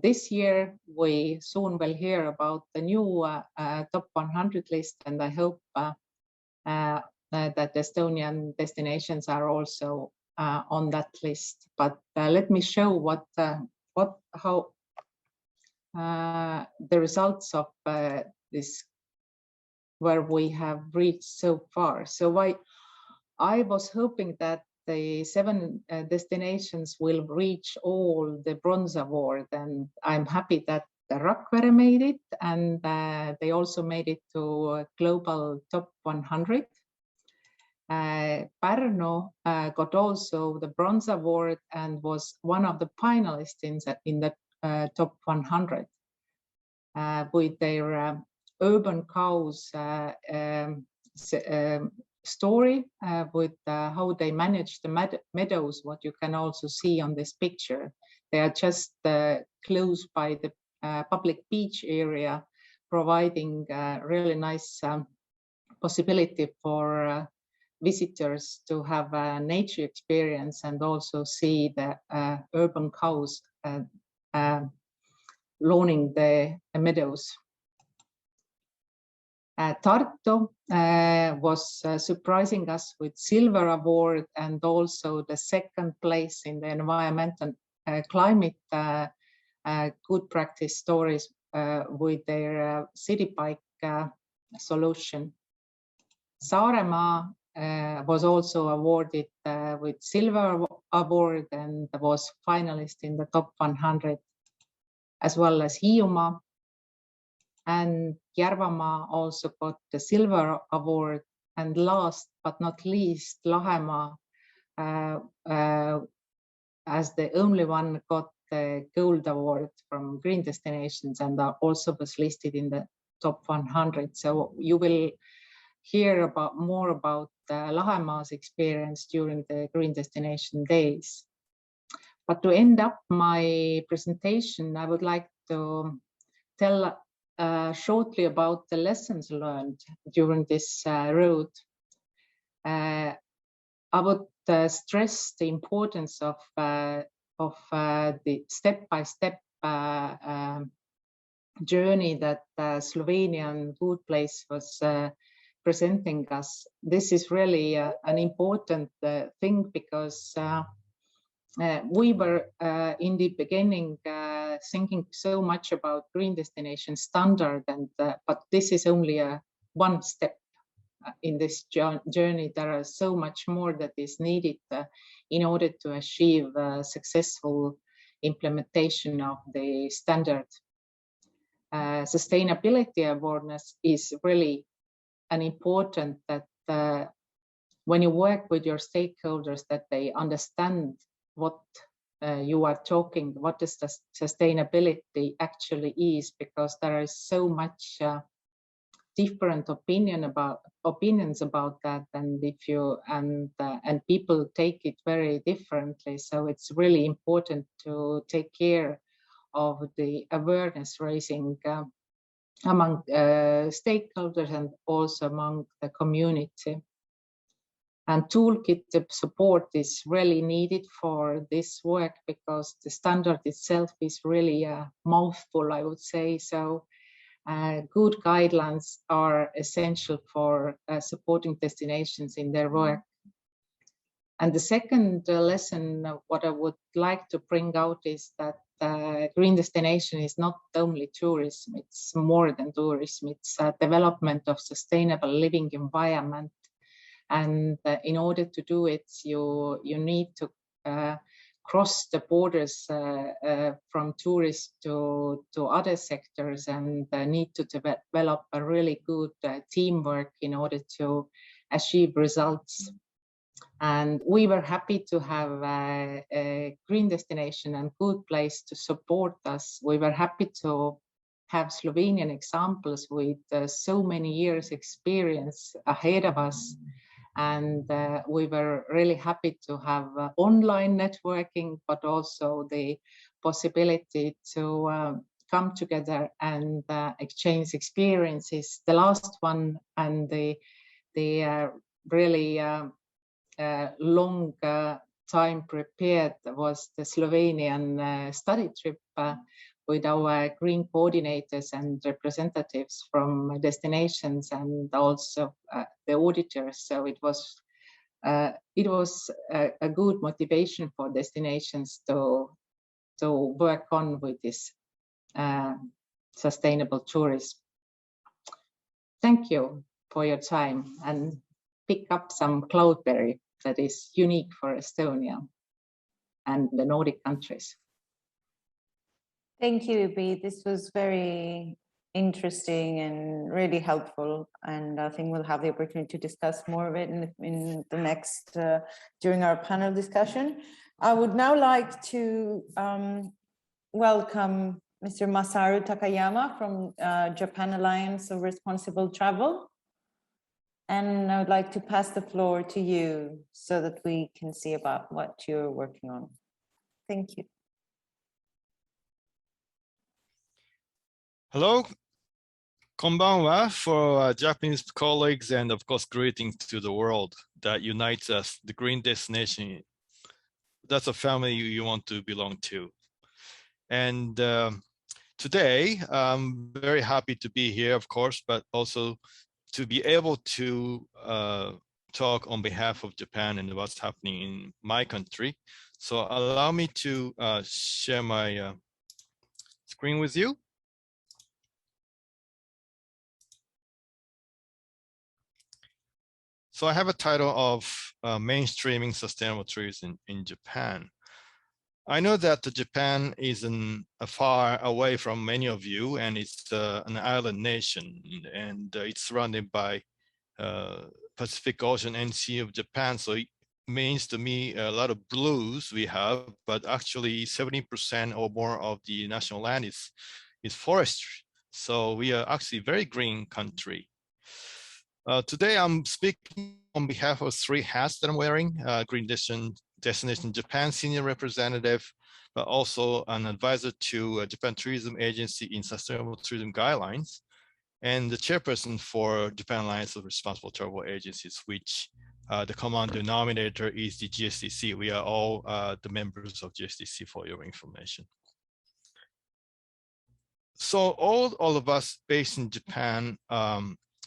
[SPEAKER 5] this year we soon will hear about the new top 100 list, and I hope that Estonian destinations are also on that list. But let me show how the results of this, where we have reached so far. So I was hoping that the 7 destinations will reach all the bronze award, and I'm happy that the Rakvere made it, and they also made it to global top 100. Pärnu got also the bronze award and was one of the finalists in the top 100 with their urban cows story with how they manage the meadows, what you can also see on this picture. They are just close by the public beach area, providing really nice possibility for visitors to have a nature experience and also see the urban cows lawning the meadows. Tartu was surprising us with silver award and also the 2nd place in the environmental climate good practice stories with their city bike solution. Saaremaa was also awarded with silver award and was finalist in the top 100, as well as Hiiumaa. And Järvamaa also got the silver award, and last but not least, Lahemaa as the only one got the gold award from Green Destinations and also was listed in the top 100. So you will hear more about Lahemaa's experience during the Green Destination days. But to end up my presentation, I would like to tell shortly about the lessons learned during this road. I would stress the importance of the step-by-step journey that Slovenian Good Place was presenting us. This is really an important thing because we were in the beginning thinking so much about green destination standard, and but this is only one step in this journey. There are so much more that is needed in order to achieve successful implementation of the standard. Sustainability awareness is really an important that when you work with your stakeholders, that they understand what you are talking, what is the sustainability actually is, because there is so much different opinions about that, and if you and people take it very differently. So it's really important to take care of the awareness raising among stakeholders and also among the community. And Toolkit support is really needed for this work because the standard itself is really a mouthful, I would say. So good guidelines are essential for supporting destinations in their work. And the second lesson, what I would like to bring out is that green destination is not only tourism, it's more than tourism, it's a development of sustainable living environment. And in order to do it, you need to cross the borders from tourists to other sectors and need to develop a really good teamwork in order to achieve results. And we were happy to have a green destination and good place to support us. We were happy to have Slovenian examples with so many years experience ahead of us. And we were really happy to have online networking, but also the possibility to come together and exchange experiences. The last one and the really long time prepared was the Slovenian study trip with our green coordinators and representatives from destinations and also the auditors. So it was a good motivation for destinations to work on with this sustainable tourism. Thank you for your time, and pick up some cloudberry that is unique for Estonia and the Nordic countries.
[SPEAKER 2] Thank you, Ibi. This was very interesting and really helpful. And I think we'll have the opportunity to discuss more of it in the next, during our panel discussion. I would now like to welcome Mr. Masaru Takayama from Japan Alliance of Responsible Travel. And I would like to pass the floor to you so that we can see about what you're working on. Thank you.
[SPEAKER 7] Hello, konbanwa for Japanese colleagues, and of course, greetings to the world that unites us. The green destination, that's a family you want to belong to. And today, I'm very happy to be here, of course, but also to be able to talk on behalf of Japan and what's happening in my country. So allow me to share my screen with you. So I have a title of mainstreaming sustainable tourism in Japan. I know that Japan is far away from many of you, and it's an island nation, and it's surrounded by Pacific Ocean and Sea of Japan. So it means to me a lot of blues we have, but actually 70% or more of the national land is forestry. So we are actually a very green country. Today I'm speaking on behalf of three hats that I'm wearing: Green Destination Japan Senior Representative, but also an advisor to Japan Tourism Agency in Sustainable Tourism Guidelines, and the chairperson for Japan Alliance of Responsible Travel Agencies, which the common denominator is the GSDC. We are all the members of GSDC, for your information. So all of us based in Japan,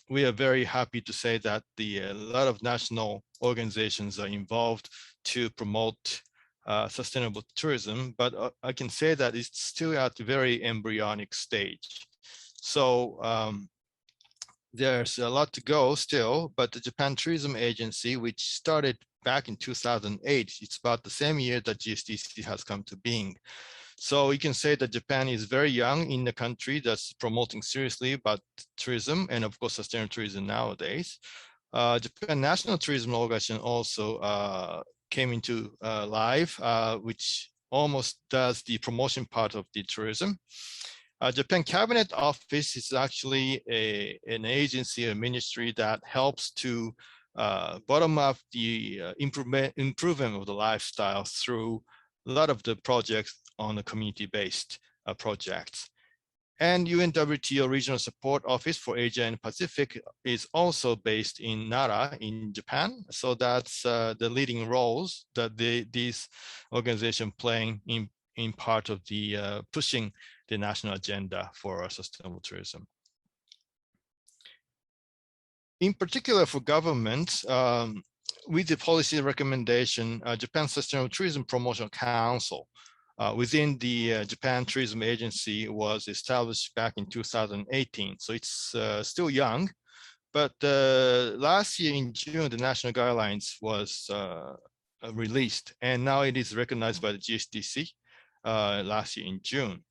[SPEAKER 7] we are very happy to say that a lot of national organizations are involved to promote sustainable tourism, but I can say that it's still at a very embryonic stage. So there's a lot to go still, but the Japan Tourism Agency, which started back in 2008, it's about the same year that GSDC has come to being. So you can say that Japan is very young in the country that's promoting seriously about tourism and of course sustainable tourism nowadays. Japan National Tourism Organization also came into life, which almost does the promotion part of the tourism. Japan Cabinet Office is actually an agency, a ministry that helps to bottom up the improvement of the lifestyle through a lot of the projects on a community-based projects. And UNWTO Regional Support Office for Asia and Pacific is also based in Nara in Japan. So that's the leading roles that these organizations playing in part of the pushing the national agenda for sustainable tourism. In particular for governments, with the policy recommendation, Japan Sustainable Tourism Promotion Council within the Japan Tourism Agency was established back in 2018. So it's still young, but last year in June, the national guidelines was released, and now it is recognized by the GSDC last year in June.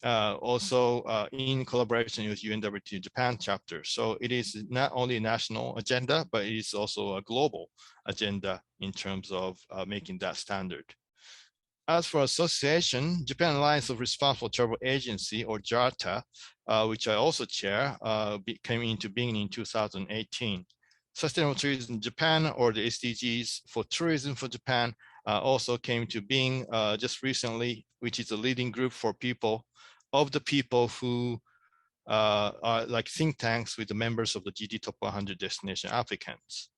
[SPEAKER 7] Also in collaboration with UNWTO Japan chapter. So it is not only a national agenda, but it is also a global agenda in terms of making that standard. As for association, Japan Alliance of Responsible Travel Agency, or JARTA, which I also chair, came into being in 2018. Sustainable Tourism Japan, or the SDGs for Tourism for Japan, also came to being just recently, which is a leading group for people who are like think tanks with the members of the GD Top 100 destination applicants.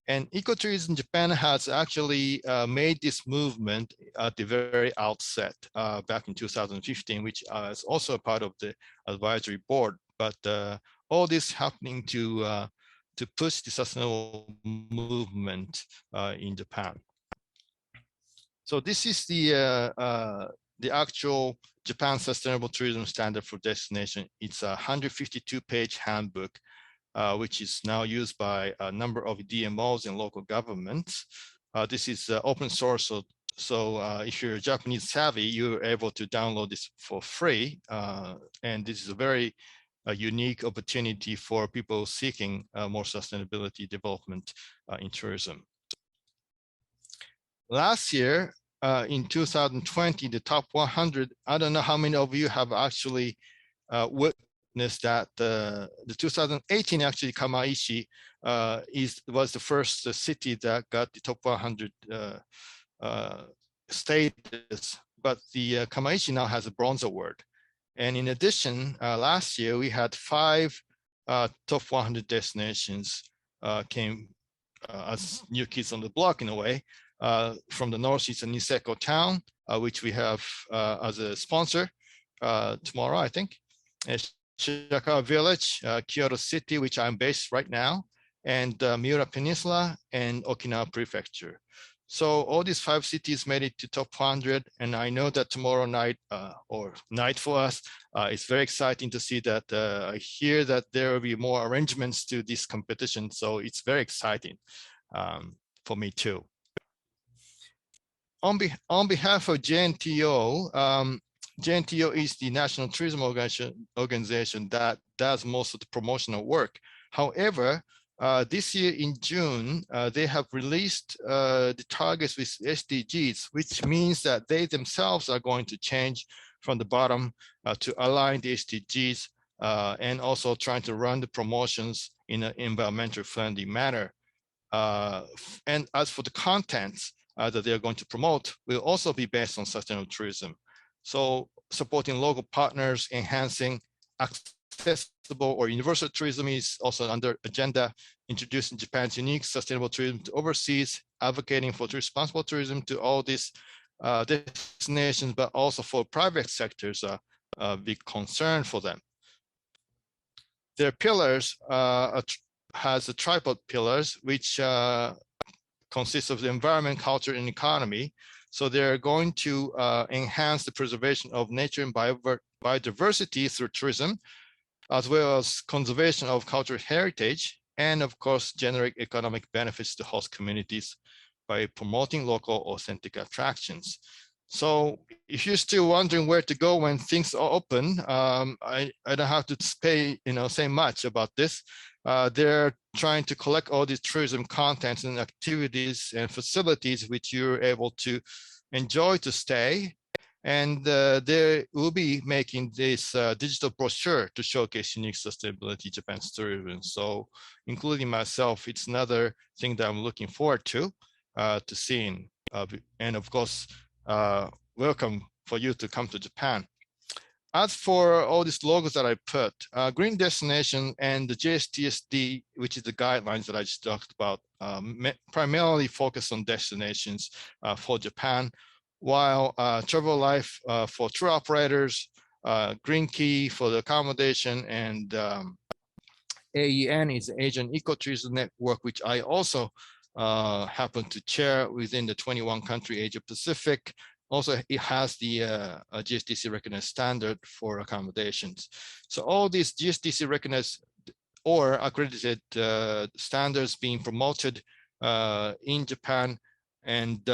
[SPEAKER 7] And Ecotourism Japan has actually made this movement at the very outset back in 2015, which is also a part of the advisory board. But all this happening to push the sustainable movement in Japan. So this is the actual Japan Sustainable Tourism Standard for Destination. It's a 152-page handbook, which is now used by a number of DMOs and local governments. This is open source, so if you're Japanese savvy, you're able to download this for free. And this is a very unique opportunity for people seeking more sustainability development in tourism. Last year, in 2020, the top 100, I don't know how many of you have actually witnessed that the 2018 actually Kamaishi was the first city that got the top 100 status, but the Kamaishi now has a bronze award. And in addition, last year we had 5 top 100 destinations came as new kids on the block in a way. From the northeast and Niseko town, which we have as a sponsor tomorrow, I think. Shirakawa Village, Kyoto City, which I'm based right now, and Miura Peninsula and Okinawa Prefecture. So all these 5 cities made it to top 100, and I know that tomorrow night, or night for us, it's very exciting to see that. I hear that there will be more arrangements to this competition, so it's very exciting for me too. On behalf of JNTO, JNTO is the National Tourism Organization that does most of the promotional work. However, this year in June, they have released the targets with SDGs, which means that they themselves are going to change from the bottom to align the SDGs and also trying to run the promotions in an environmentally friendly manner. And as for the contents that they're going to promote, will also be based on sustainable tourism. So supporting local partners, enhancing accessible or universal tourism is also under agenda, introducing Japan's unique sustainable tourism to overseas, advocating for responsible tourism to all these destinations, but also for private sectors, a big concern for them. Their pillars has a tripod pillars, which consists of the environment, culture, and economy. So they're going to enhance the preservation of nature and biodiversity through tourism, as well as conservation of cultural heritage, and of course, generate economic benefits to host communities by promoting local authentic attractions. So if you're still wondering where to go when things are open, I don't have to say much about this. They're trying to collect all these tourism contents and activities and facilities which you're able to enjoy to stay. And they will be making this digital brochure to showcase unique sustainability Japan's tourism. So including myself, it's another thing that I'm looking forward to seeing. And of course, welcome for you to come to Japan. as for all these logos that I put, green destination and the JSTSD, which is the guidelines that I just talked about, primarily focus on destinations for Japan, while Travel Life for tour operators, Green Key for the accommodation, and AEN is Asian Ecotourism Network, which I also happen to chair within the 21 country Asia Pacific. Also, it has the GSDC recognized standard for accommodations. So all these GSDC recognized or accredited standards being promoted in Japan. And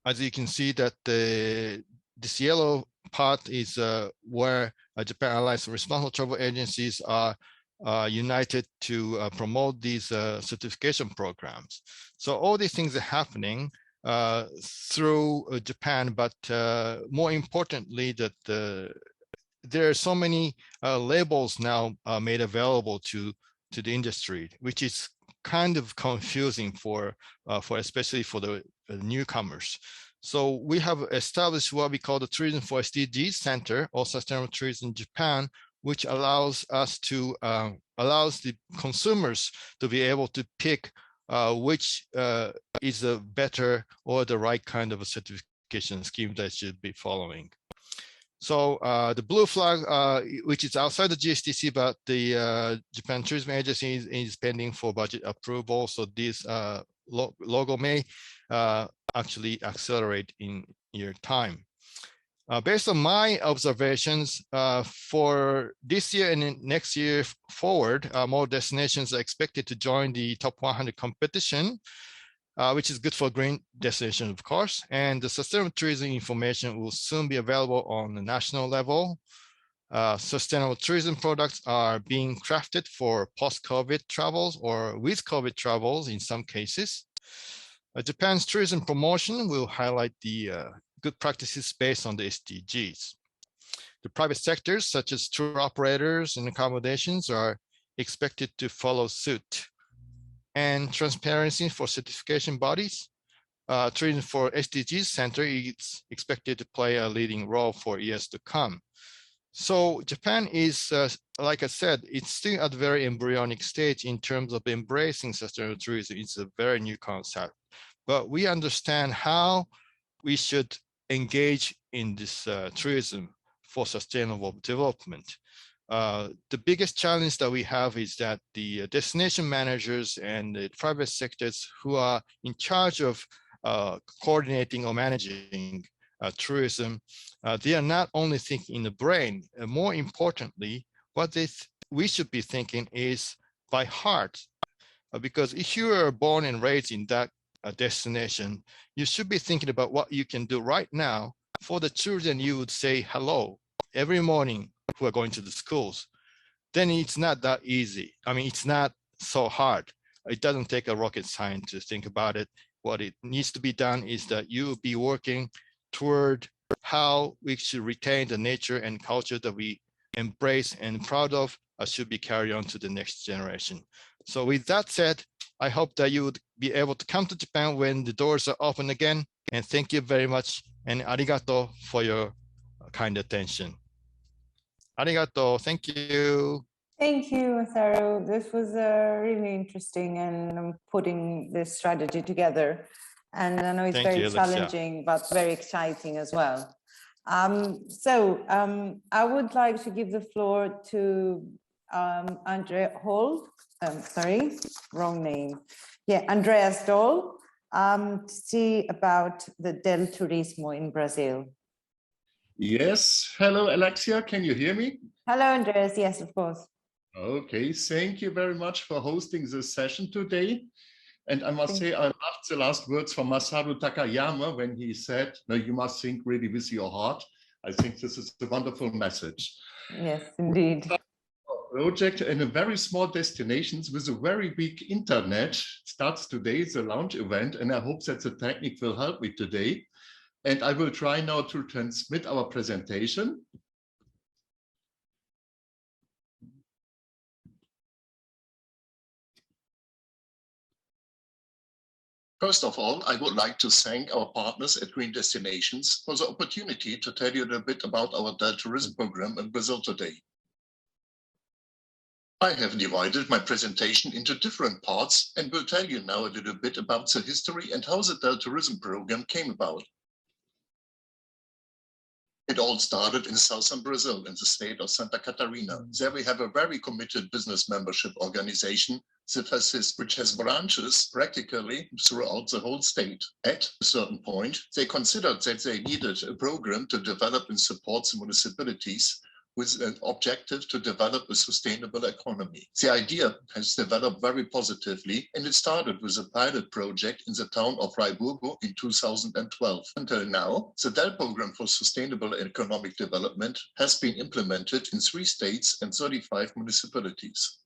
[SPEAKER 7] as you can see that this yellow part is where Japan Alliance of Responsible Travel Agencies are united to promote these certification programs. So all these things are happening through Japan, but more importantly, that there are so many labels now made available to the industry, which is kind of confusing for especially for the newcomers. So we have established what we call the Tourism for SDGs Center or Sustainable Tourism Japan, which allows us to allows the consumers to be able to pick which is a better or the right kind of a certification scheme that should be following. So the blue flag, which is outside the GSTC, but the Japan Tourism Agency is pending for budget approval. So this logo may actually accelerate in your time. Based on my observations, for this year and next year forward, more destinations are expected to join the top 100 competition, which is good for green destination, of course. And the sustainable tourism information will soon be available on the national level. Sustainable tourism products are being crafted for post-COVID travels or with COVID travels in some cases. Japan's tourism promotion will highlight the good practices based on the SDGs. The private sectors, such as tour operators and accommodations, are expected to follow suit. And transparency for certification bodies. Tourism for SDGs Center is expected to play a leading role for years to come. So Japan is, like I said, it's still at a very embryonic stage in terms of embracing sustainable tourism. It's a very new concept, but we understand how we should engage in this tourism for sustainable development. The biggest challenge that we have is that the destination managers and the private sectors who are in charge of coordinating or managing tourism, they are not only thinking in the brain. More importantly, what we should be thinking is by heart, because if you are born and raised in that destination, you should be thinking about what you can do right now for the children you would say hello every morning who are going to the schools. Then it's not that easy. I mean, it's not so hard. It doesn't take a rocket science to think about it. What it needs to be done is that you will be working toward how we should retain the nature and culture that we embrace and proud of should be carried on to the next generation. So with that said, I hope that you would be able to come to Japan when the doors are open again. And thank you very much. And arigato for your kind attention. Arigato, thank you.
[SPEAKER 2] Thank you, Masaru. This was really interesting and putting this strategy together. And I know it's very challenging, but very exciting as well. I would like to give the floor to Andrea Hall. Sorry, wrong name. Yeah, Andreas Doll, to see about the Del Turismo in Brazil.
[SPEAKER 8] Yes, hello Alexia, can you hear me?
[SPEAKER 2] Hello Andreas, yes, of course.
[SPEAKER 8] Okay, thank you very much for hosting this session today. And I must say, I loved the last words from Masaru Takayama when he said, no, you must think really with your heart. I think this is a wonderful message.
[SPEAKER 2] Yes, indeed.
[SPEAKER 8] Project in a very small destinations with a very big internet starts today, the launch event, and I hope that the technique will help me today. And I will try now to transmit our presentation. First of all, I would like to thank our partners at Green Destinations for the opportunity to tell you a bit about our Del Tourism program in Brazil today. I have divided my presentation into different parts and will tell you now a little bit about the history and how the Del Tourism program came about. It all started in southern Brazil in the state of Santa Catarina. There we have a very committed business membership organization, which has branches practically throughout the whole state. At a certain point, they considered that they needed a program to develop and support the municipalities with an objective to develop a sustainable economy. The idea has developed very positively, and it started with a pilot project in the town of Freiburgo in 2012. Until now, the DEL program for sustainable economic development has been implemented in 3 states and 35 municipalities.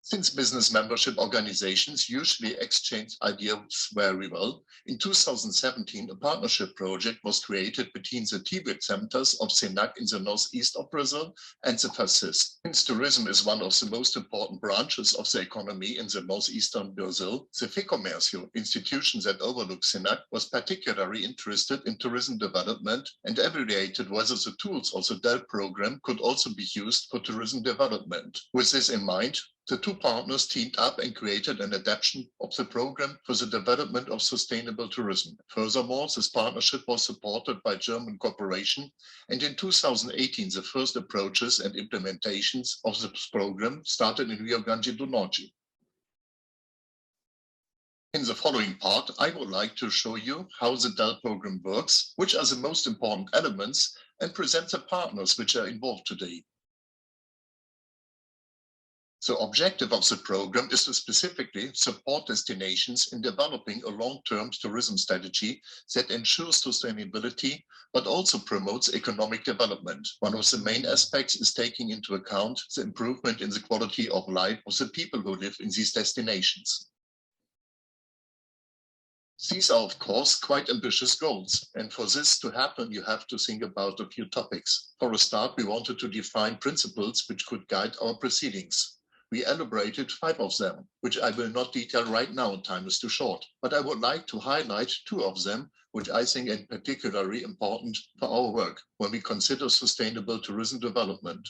[SPEAKER 8] Since business membership organizations usually exchange ideas very well, in 2017, a partnership project was created between the Tibet centers of Senac in the northeast of Brazil and the FACIS. Since tourism is one of the most important branches of the economy in the northeastern Brazil, the FEComércio, institution that overlooks Senac, was particularly interested in tourism development and evaluated whether the tools of the DEL program could also be used for tourism development. With this in mind, the 2 partners teamed up and created an adaptation of the program for the development of sustainable tourism. Furthermore, this partnership was supported by German cooperation, and in 2018, the first approaches and implementations of this program started in Rio Grande do Norte. In the following part, I would like to show you how the DEL program works, which are the most important elements, and present the partners which are involved today. The objective of the program is to specifically support destinations in developing a long-term tourism strategy that ensures sustainability, but also promotes economic development. One of the main aspects is taking into account the improvement in the quality of life of the people who live in these destinations. These are, of course, quite ambitious goals, and for this to happen, you have to think about a few topics. For a start, we wanted to define principles which could guide our proceedings. We elaborated 5 of them, which I will not detail right now, time is too short, but I would like to highlight 2 of them, which I think are particularly important for our work when we consider sustainable tourism development.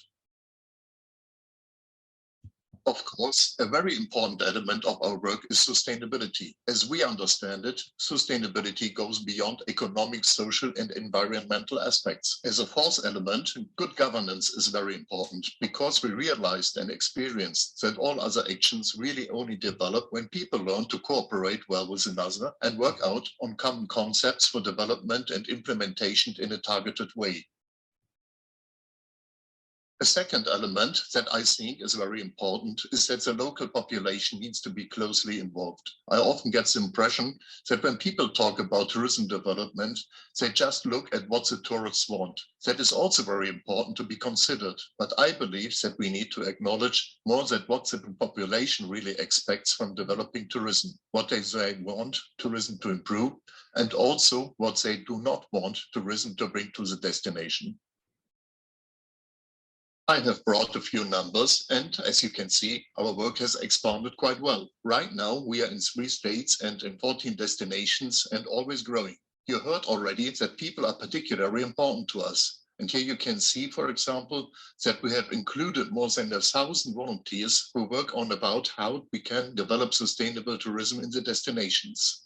[SPEAKER 8] Of course, a very important element of our work is sustainability. As we understand it, sustainability goes beyond economic, social, and environmental aspects. As a 4th element, good governance is very important because we realized and experienced that all other actions really only develop when people learn to cooperate well with another and work out on common concepts for development and implementation in a targeted way. A second element that I think is very important is that the local population needs to be closely involved. I often get the impression that when people talk about tourism development, they just look at what the tourists want. That is also very important to be considered, but I believe that we need to acknowledge more that what the population really expects from developing tourism, what they want tourism to improve, and also what they do not want tourism to bring to the destination. I have brought a few numbers, and as you can see, our work has expanded quite well. Right now, we are in 3 states and in 14 destinations and always growing. You heard already that people are particularly important to us. And here you can see, for example, that we have included more than 1,000 volunteers who work on about how we can develop sustainable tourism in the destinations.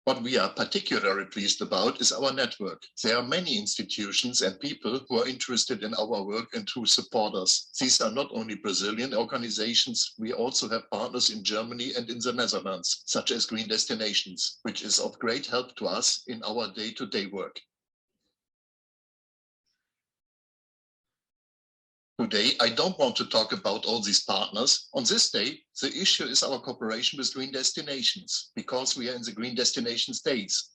[SPEAKER 8] What we are particularly pleased about is our network. There are many institutions and people who are interested in our work and who support us. These are not only Brazilian organizations, we also have partners in Germany and in the Netherlands, such as Green Destinations, which is of great help to us in our day-to-day work. Today, I don't want to talk about all these partners. On this day, the issue is our cooperation with Green Destinations, because we are in the Green Destination states.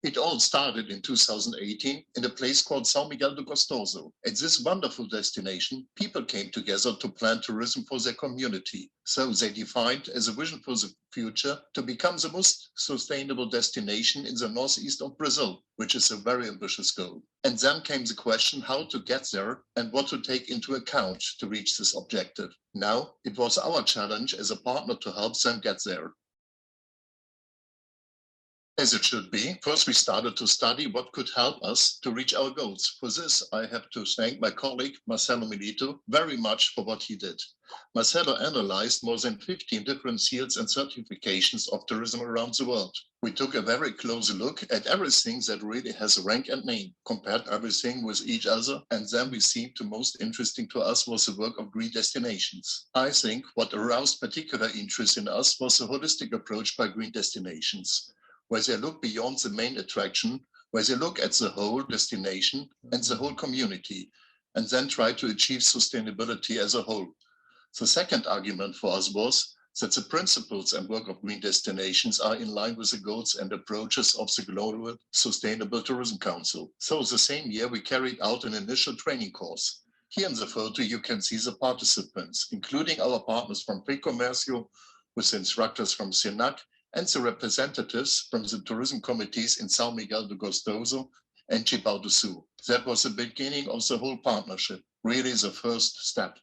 [SPEAKER 8] It all started in 2018 in a place called São Miguel do Gostoso. At this wonderful destination, people came together to plan tourism for their community. So they defined as a vision for the future to become the most sustainable destination in the northeast of Brazil, which is a very ambitious goal. And then came the question how to get there and what to take into account to reach this objective. Now, it was our challenge as a partner to help them get there. As it should be, first we started to study what could help us to reach our goals. For this, I have to thank my colleague, Marcelo Milito, very much for what he did. Marcelo analyzed more than 15 different seals and certifications of tourism around the world. We took a very close look at everything that really has a rank and name, compared everything with each other, and then we seemed to most interesting to us was the work of green destinations. I think what aroused particular interest in us was the holistic approach by green destinations, where they look beyond the main attraction, where they look at the whole destination and the whole community, and then try to achieve sustainability as a whole. The second argument for us was that the principles and work of green destinations are in line with the goals and approaches of the Global Sustainable Tourism Council. So the same year, we carried out an initial training course. Here in the photo, you can see the participants, including our partners from Precomercio, with instructors from SENAC, and the representatives from the tourism committees in São Miguel do Gostoso and Chibao do Sul. That was the beginning of the whole partnership, really the first step.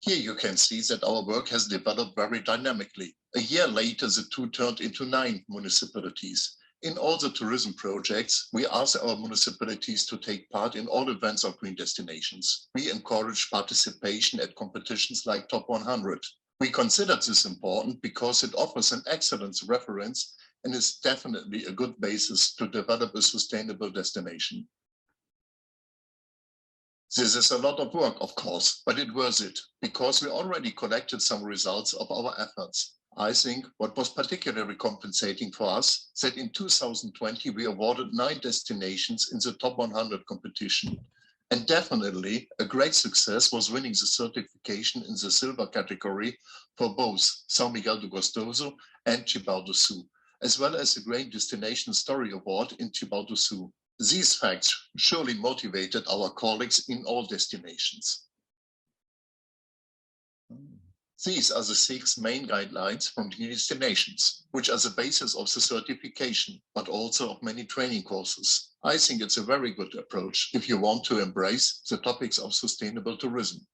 [SPEAKER 8] Here you can see that our work has developed very dynamically. A year later, the two turned into 9 municipalities. In all the tourism projects, we ask our municipalities to take part in all events of green destinations. We encourage participation at competitions like Top 100. We considered this important because it offers an excellent reference and is definitely a good basis to develop a sustainable destination. This is a lot of work, of course, but it's worth it because we already collected some results of our efforts. I think what was particularly compensating for us is that in 2020, we awarded 9 destinations in the Top 100 competition. And definitely a great success was winning the certification in the silver category for both São Miguel do Gostoso and Chibao do Sul, as well as the Great Destination Story Award in Chibao do Sul. These facts surely motivated our colleagues in all destinations. These are the 6 main guidelines from the destinations, which are the basis of the certification, but also of many training courses. I think it's a very good approach if you want to embrace the topics of sustainable tourism.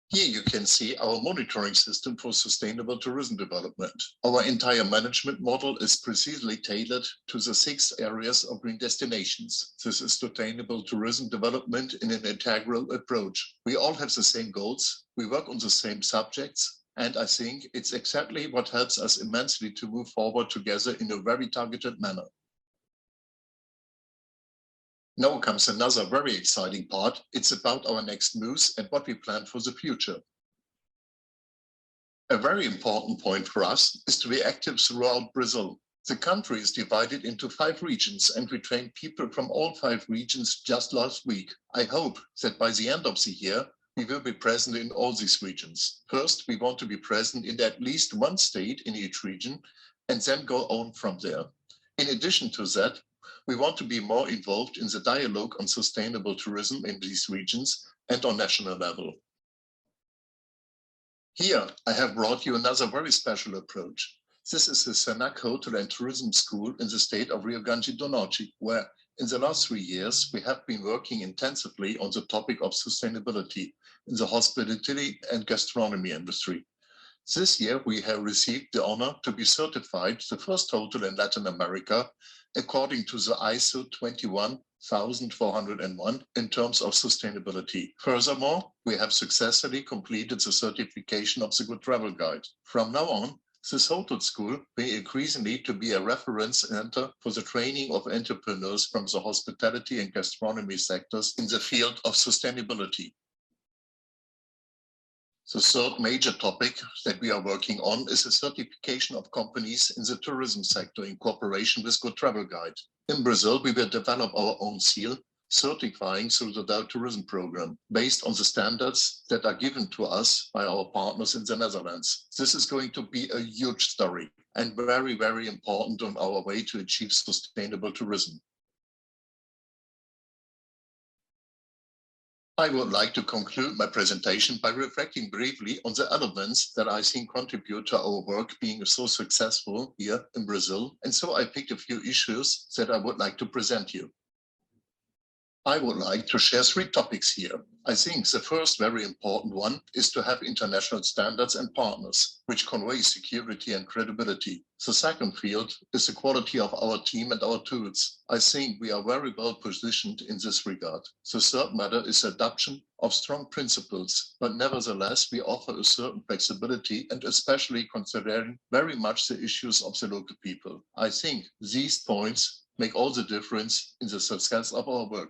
[SPEAKER 8] Here you can see our monitoring system for sustainable tourism development. Our entire management model is precisely tailored to the 6 areas of green destinations. This is sustainable tourism development in an integral approach. We all have the same goals, we work on the same subjects, and I think it's exactly what helps us immensely to move forward together in a very targeted manner. Now comes another very exciting part. It's about our next moves and what we plan for the future. A very important point for us is to be active throughout Brazil. The country is divided into 5 regions and we trained people from all 5 regions just last week. I hope that by the end of the year, we will be present in all these regions. First, we want to be present in at least 1 state in each region and then go on from there. In addition to that, we want to be more involved in the dialogue on sustainable tourism in these regions and on national level. Here, I have brought you another very special approach. This is the SENAC Hotel and Tourism School in the state of Rio Grande do Norte, where in the last 3 years, we have been working intensively on the topic of sustainability in the hospitality and gastronomy industry. This year, we have received the honor to be certified the first hotel in Latin America according to the ISO 21401 in terms of sustainability. Furthermore, we have successfully completed the certification of the Good Travel Guide. From now on, this hotel school will increasingly to be a reference center for the training of entrepreneurs from the hospitality and gastronomy sectors in the field of sustainability. The third major topic that we are working on is the certification of companies in the tourism sector in cooperation with Good Travel Guide. In Brazil, we will develop our own seal, certifying through the Dutch Tourism Program based on the standards that are given to us by our partners in the Netherlands. This is going to be a huge story and very, very important on our way to achieve sustainable tourism. I would like to conclude my presentation by reflecting briefly on the elements that I think contribute to our work being so successful here in Brazil. And so I picked a few issues that I would like to present you. I would like to share 3 topics here. I think the first very important one is to have international standards and partners, which convey security and credibility. The second field is the quality of our team and our tools. I think we are very well positioned in this regard. The third matter is adoption of strong principles, but nevertheless, we offer a certain flexibility and especially considering very much the issues of the local people. I think these points make all the difference in the success of our work.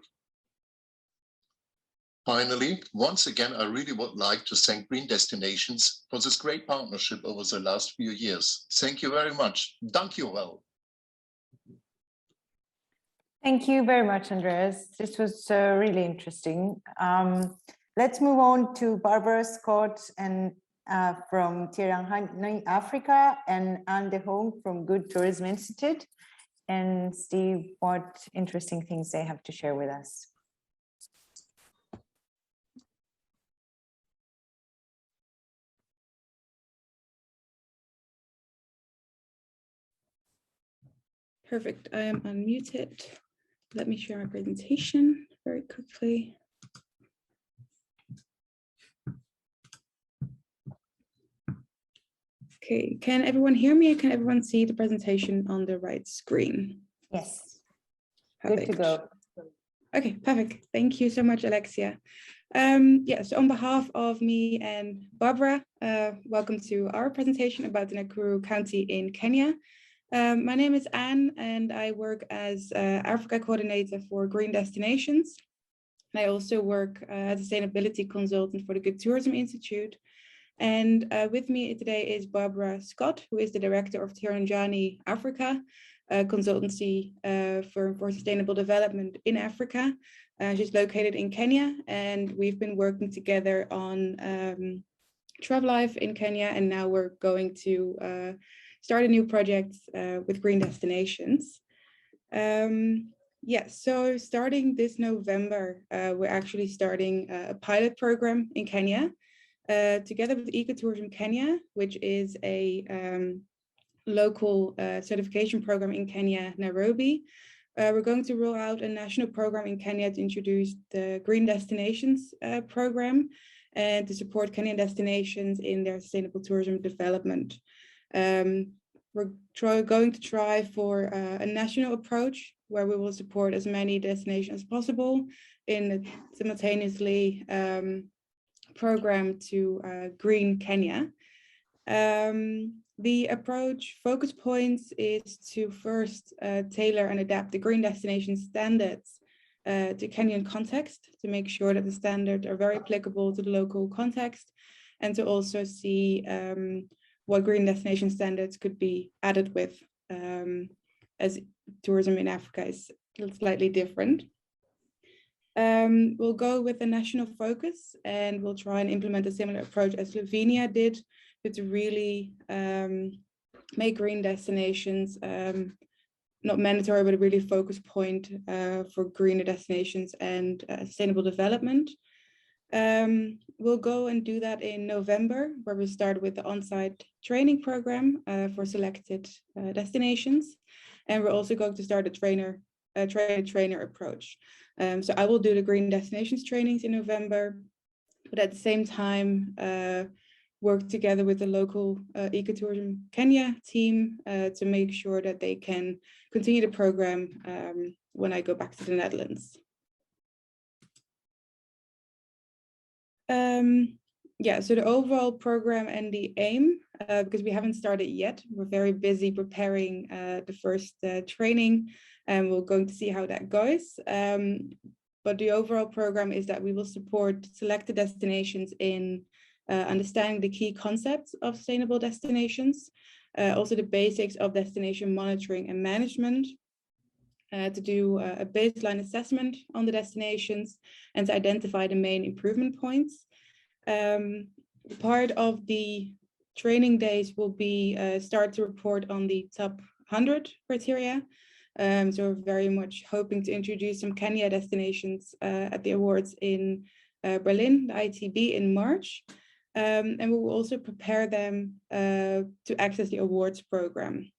[SPEAKER 8] Finally, once again, I really would like to thank Green Destinations for this great partnership over the last few years. Thank you very much. Dank you well.
[SPEAKER 2] Thank you very much, Andreas. This was really interesting. Let's move on to Barbara Scott and from Tirangani, Africa, and Anne de Hong from Good Tourism Institute, and see what interesting things they have to share with us.
[SPEAKER 9] Perfect, I am unmuted. Let me share my presentation very quickly. Okay, can everyone hear me? Can everyone see the presentation on the right screen?
[SPEAKER 2] Yes,
[SPEAKER 9] Perfect.
[SPEAKER 2] good to go.
[SPEAKER 9] Okay, perfect. Thank you so much, Alexia. So on behalf of me and Barbara, welcome to our presentation about the Nakuru County in Kenya. My name is Anne and I work as Africa Coordinator for Green Destinations. And I also work as a sustainability consultant for the Good Tourism Institute. And with me today is Barbara Scott, who is the Director of Tirangani Africa, a consultancy for sustainable development in Africa. She's located in Kenya, and we've been working together on Travel Life in Kenya, and now we're going to start a new project with Green Destinations. So starting this November, we're actually starting a pilot program in Kenya together with Ecotourism Kenya, which is a local certification program in Kenya, Nairobi. We're going to roll out a national program in Kenya to introduce the Green Destinations program and to support Kenyan destinations in their sustainable tourism development. We're going to try for a national approach where we will support as many destinations as possible in a simultaneously program to Green Kenya. The approach focus points is to first tailor and adapt the Green Destination standards to Kenyan context to make sure that the standards are very applicable to the local context, and to also see what Green Destination standards could be added with, as tourism in Africa is slightly different. We'll go with a national focus and we'll try and implement a similar approach as Slovenia did, but to really make green destinations not mandatory, but a really focus point for greener destinations and sustainable development. We'll go and do that in November, where we start with the on-site training program for selected destinations. And we're also going to start a trainer approach. So I will do the Green Destinations trainings in November, but at the same time, work together with the local Ecotourism Kenya team to make sure that they can continue the program when I go back to the Netherlands. So the overall program and the aim, because we haven't started yet, we're very busy preparing the first training, and we're going to see how that goes. But the overall program is that we will support selected destinations in understanding the key concepts of sustainable destinations, also the basics of destination monitoring and management. to do a baseline assessment on the destinations and to identify the main improvement points. Part of the training days will be start to report on the top 100 criteria. So we're very much hoping to introduce some Kenya destinations at the awards in Berlin, the ITB, in March. And we will also prepare them to access the awards program.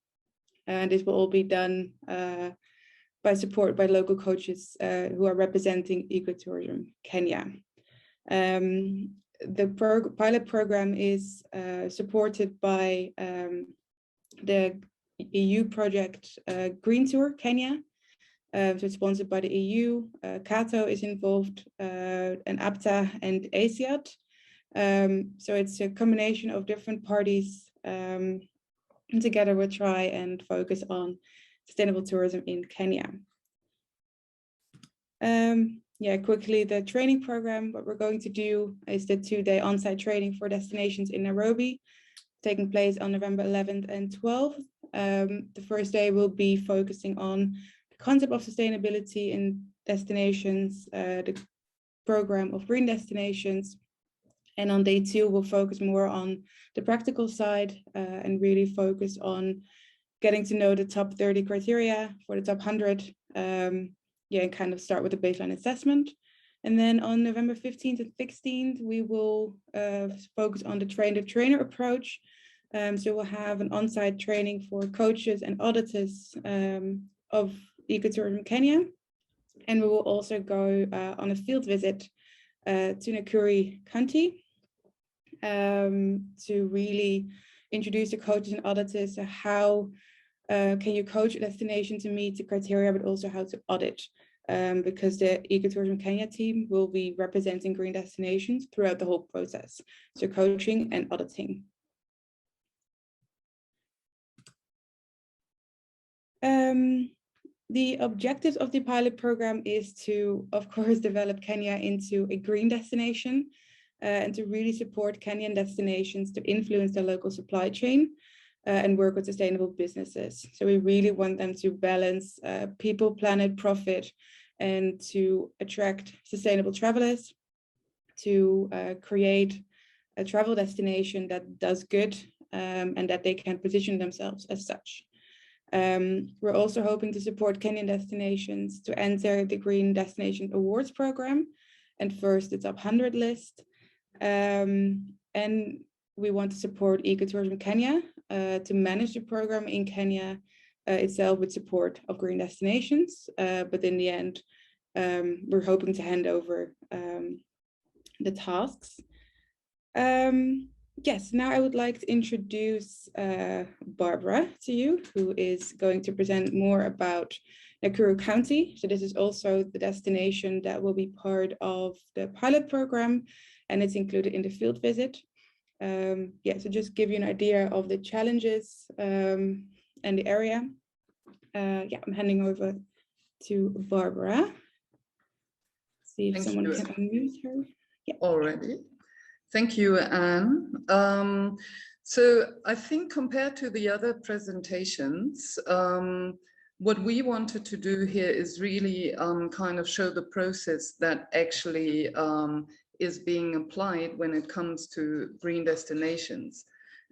[SPEAKER 9] And this will all be done by support by local coaches who are representing ecotourism Kenya. The pilot program is supported by the EU project Green Tour Kenya. So it's sponsored by the EU. Kato is involved, and APTA and ASIAD. So it's a combination of different parties. And together we'll try and focus on sustainable tourism in Kenya. Yeah, quickly, the training program, what we're going to do is the 2-day on-site training for destinations in Nairobi, taking place on November 11th and 12th. The first day will be focusing on the concept of sustainability in destinations, the program of green destinations. And on day 2, we'll focus more on the practical side and really focus on getting to know the top 30 criteria for the top 100. Yeah, and kind of start with a baseline assessment. And then on November 15th and 16th, we will focus on the trainer approach. So we'll have an on-site training for coaches and auditors of ecotourism Kenya. And we will also go on a field visit to Nakuru County to really introduce the coaches and auditors to how can you coach a destination to meet the criteria, but also how to audit. Because the Ecotourism Kenya team will be representing green destinations throughout the whole process. So coaching and auditing. The objectives of the pilot program is to, of course, develop Kenya into a green destination and to really support Kenyan destinations to influence the local supply chain and work with sustainable businesses. So we really want them to balance people, planet, profit, and to attract sustainable travelers, to create a travel destination that does good and that they can position themselves as such. We're also hoping to support Kenyan destinations to enter the Green Destination Awards program and first the top 100 list. And we want to support Ecotourism Kenya to manage the program in Kenya itself with support of green destinations. But in the end, we're hoping to hand over the tasks. Yes, now I would like to introduce Barbara to you, who is going to present more about Nakuru County. So this is also the destination that will be part of the pilot program, and it's included in the field visit. Yeah, so just give you an idea of the challenges and the area. Yeah, I'm handing over to Barbara. See if someone can unmute her. Yeah.
[SPEAKER 10] Already. Thank you, Anne. So I think compared to the other presentations, what we wanted to do here is really kind of show the process that actually is being applied when it comes to green destinations.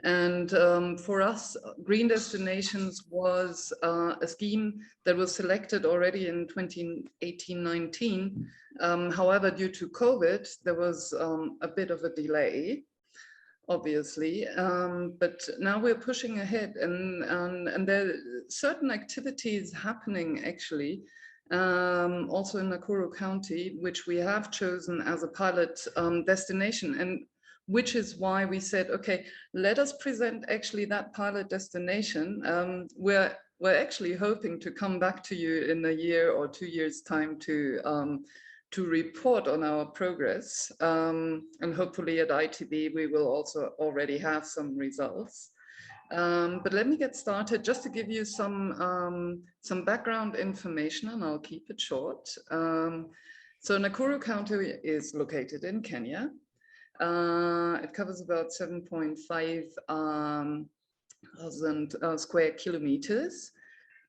[SPEAKER 10] And for us, Green Destinations was a scheme that was selected already in 2018-19. However, due to COVID, there was a bit of a delay, obviously. But now we're pushing ahead, and there are certain activities happening actually, also in Nakuru County, which we have chosen as a pilot destination. And which is why we said, okay, let us present actually that pilot destination. We're actually hoping to come back to you in a year or 2 years' time to report on our progress. And hopefully at ITB, we will also already have some results. But let me get started just to give you some background information, and I'll keep it short. So Nakuru County is located in Kenya. It covers about 7.5 thousand square kilometers.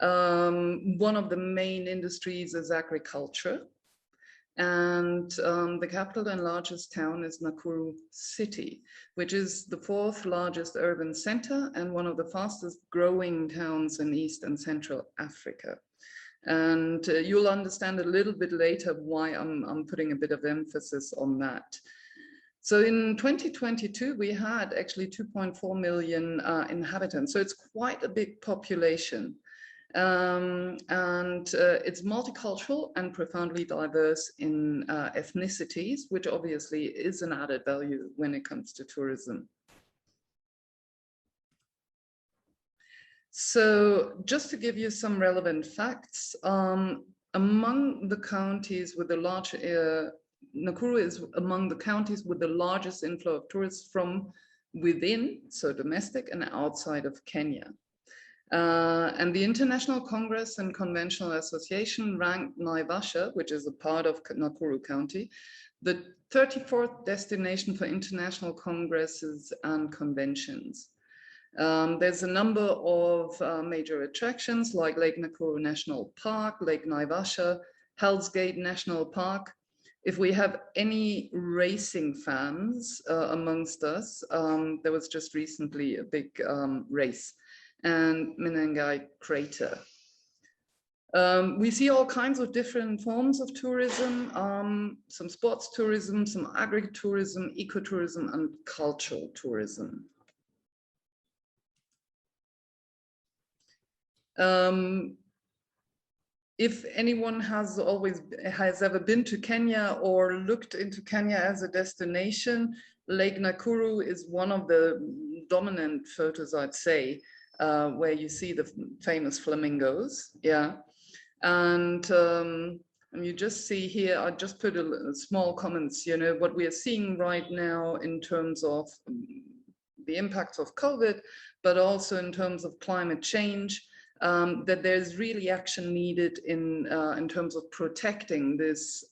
[SPEAKER 10] One of the main industries is agriculture. And the capital and largest town is Nakuru City, which is the 4th largest urban center and one of the fastest growing towns in East and Central Africa. And you'll understand a little bit later why I'm putting a bit of emphasis on that. So in 2022, we had actually 2.4 million inhabitants. So it's quite a big population. It's multicultural and profoundly diverse in ethnicities, which obviously is an added value when it comes to tourism. So just to give you some relevant facts, among the counties with the large, Nakuru is among the counties with the largest inflow of tourists from within, so domestic and outside of Kenya. And the International Congress and Conventional Association ranked Naivasha, which is a part of Nakuru County, the 34th destination for international congresses and conventions. There's a number of major attractions like Lake Nakuru National Park, Lake Naivasha, Hell's Gate National Park. If we have any racing fans amongst us, there was just recently a big race, and Menengai Crater. We see all kinds of different forms of tourism, some sports tourism, some agri-tourism, ecotourism, and cultural tourism. If anyone has ever been to Kenya or looked into Kenya as a destination, Lake Nakuru is one of the dominant photos, I'd say, where you see the famous flamingos, yeah. And you just see here, I just put a small comments, you know, what we are seeing right now in terms of the impacts of COVID, but also in terms of climate change, that there's really action needed in terms of protecting this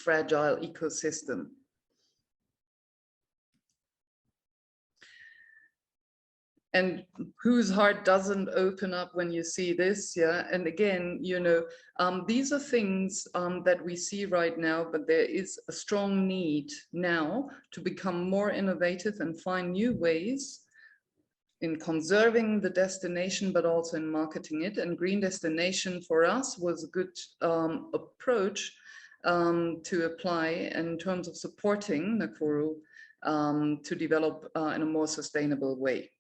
[SPEAKER 10] fragile ecosystem. And whose heart doesn't open up when you see this, yeah? And again, you know, these are things that we see right now, but there is a strong need now to become more innovative and find new ways in conserving the destination, but also in marketing it. And Green Destination for us was a good approach to apply in terms of supporting Nakuru to develop in a more sustainable way.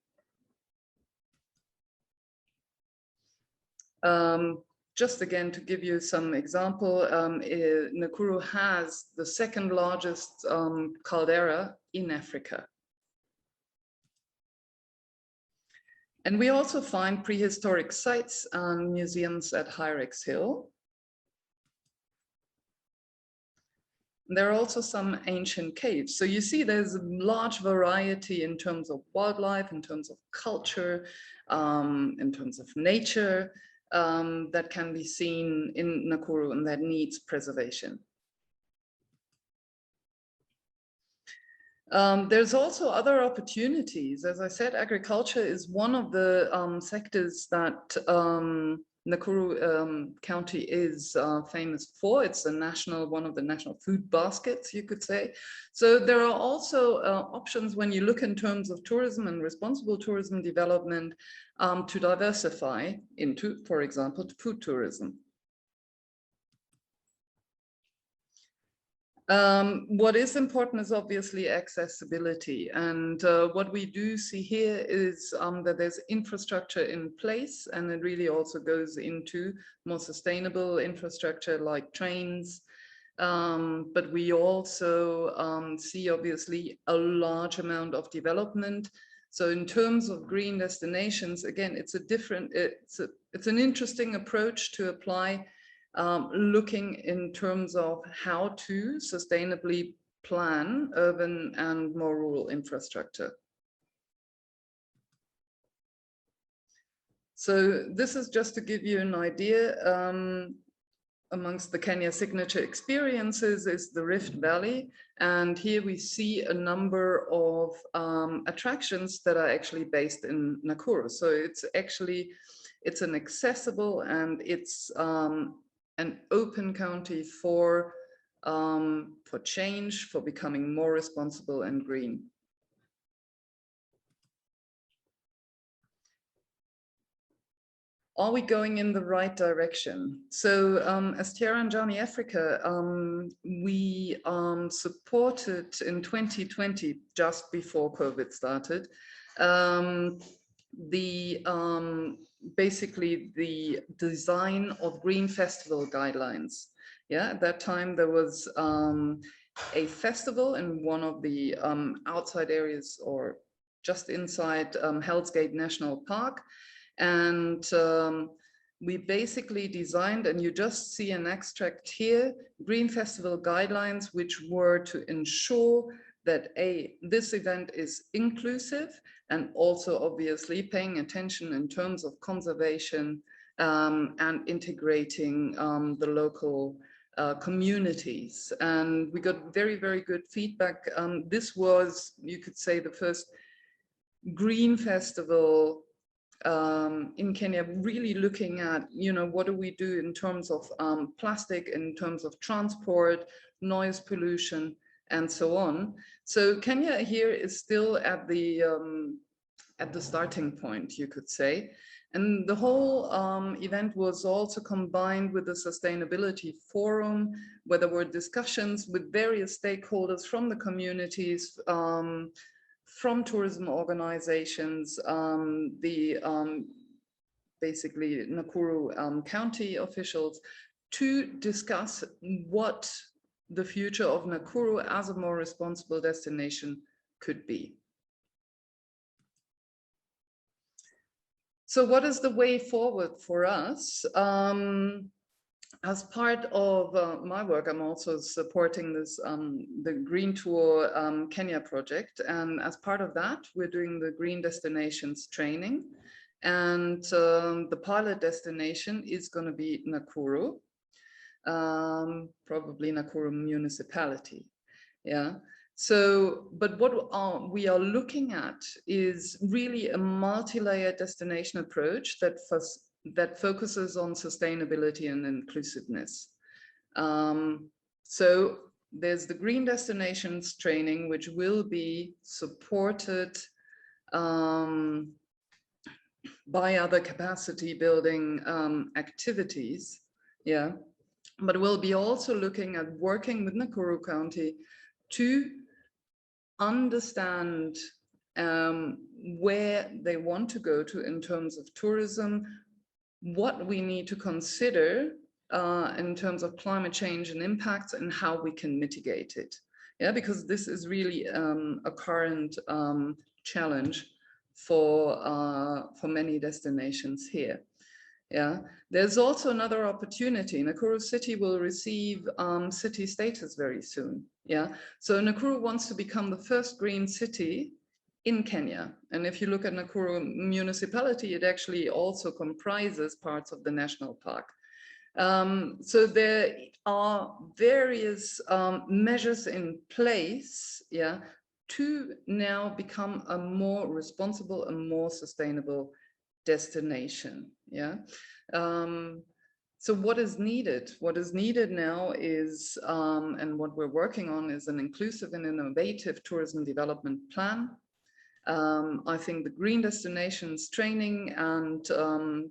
[SPEAKER 10] Just again, to give you some example, Nakuru has the 2nd largest caldera in Africa. And we also find prehistoric sites and museums at Hyrex Hill. There are also some ancient caves. So you see there's a large variety in terms of wildlife, in terms of culture, in terms of nature, that can be seen in Nakuru and that needs preservation. There's also other opportunities. As I said, agriculture is one of the sectors that Nakuru County is famous for. It's one of the national food baskets, you could say. So there are also options when you look in terms of tourism and responsible tourism development to diversify into, for example, food tourism. What is important is obviously accessibility, and what we do see here is that there's infrastructure in place, and it really also goes into more sustainable infrastructure like trains, but we also see obviously a large amount of development. So in terms of green destinations, again, it's an interesting approach to apply, looking in terms of how to sustainably plan urban and more rural infrastructure. So this is just to give you an idea. Amongst the Kenya signature experiences is the Rift Valley. And here we see a number of attractions that are actually based in Nakuru. So it's an accessible and it's an open county for change, for becoming more responsible and green. Are we going in the right direction? So as Tierra and Johnny Africa, we supported in 2020, just before COVID started, basically the design of Green Festival guidelines. Yeah, at that time there was a festival in one of the outside areas or just inside Hell's Gate National Park. And we basically designed, and you just see an extract here, Green Festival guidelines, which were to ensure that this event is inclusive and also obviously paying attention in terms of conservation and integrating the local communities. And we got very, very good feedback. This was, you could say, the first Green Festival in Kenya, really looking at, what do we do in terms of plastic, in terms of transport, noise pollution, and so on. So Kenya here is still at the starting point, you could say. And the whole event was also combined with a sustainability forum, where there were discussions with various stakeholders from the communities, from tourism organizations, basically Nakuru County officials, to discuss what the future of Nakuru as a more responsible destination could be. So what is the way forward for us? As part of my work, I'm also supporting this the Green Tour Kenya project, and as part of that, we're doing the Green Destinations training, and the pilot destination is going to be Nakuru, probably Nakuru municipality. Yeah. So, but what we are looking at is really a multi-layered destination approach that focuses on sustainability and inclusiveness. So there's the Green Destinations training, which will be supported by other capacity building activities. Yeah, but we'll be also looking at working with Nakuru County to understand where they want to go to in terms of tourism, what we need to consider in terms of climate change and impacts, and how we can mitigate it. Yeah, because this is really a current challenge for many destinations here. Yeah, there's also another opportunity. Nakuru City will receive city status very soon. Yeah, so Nakuru wants to become the first green city in Kenya. And if you look at Nakuru municipality, it actually also comprises parts of the national park. So there are various measures in place, yeah, to now become a more responsible and more sustainable destination. Yeah. So what is needed? What is needed now is, and what we're working on, is an inclusive and innovative tourism development plan. I think the Green Destinations training and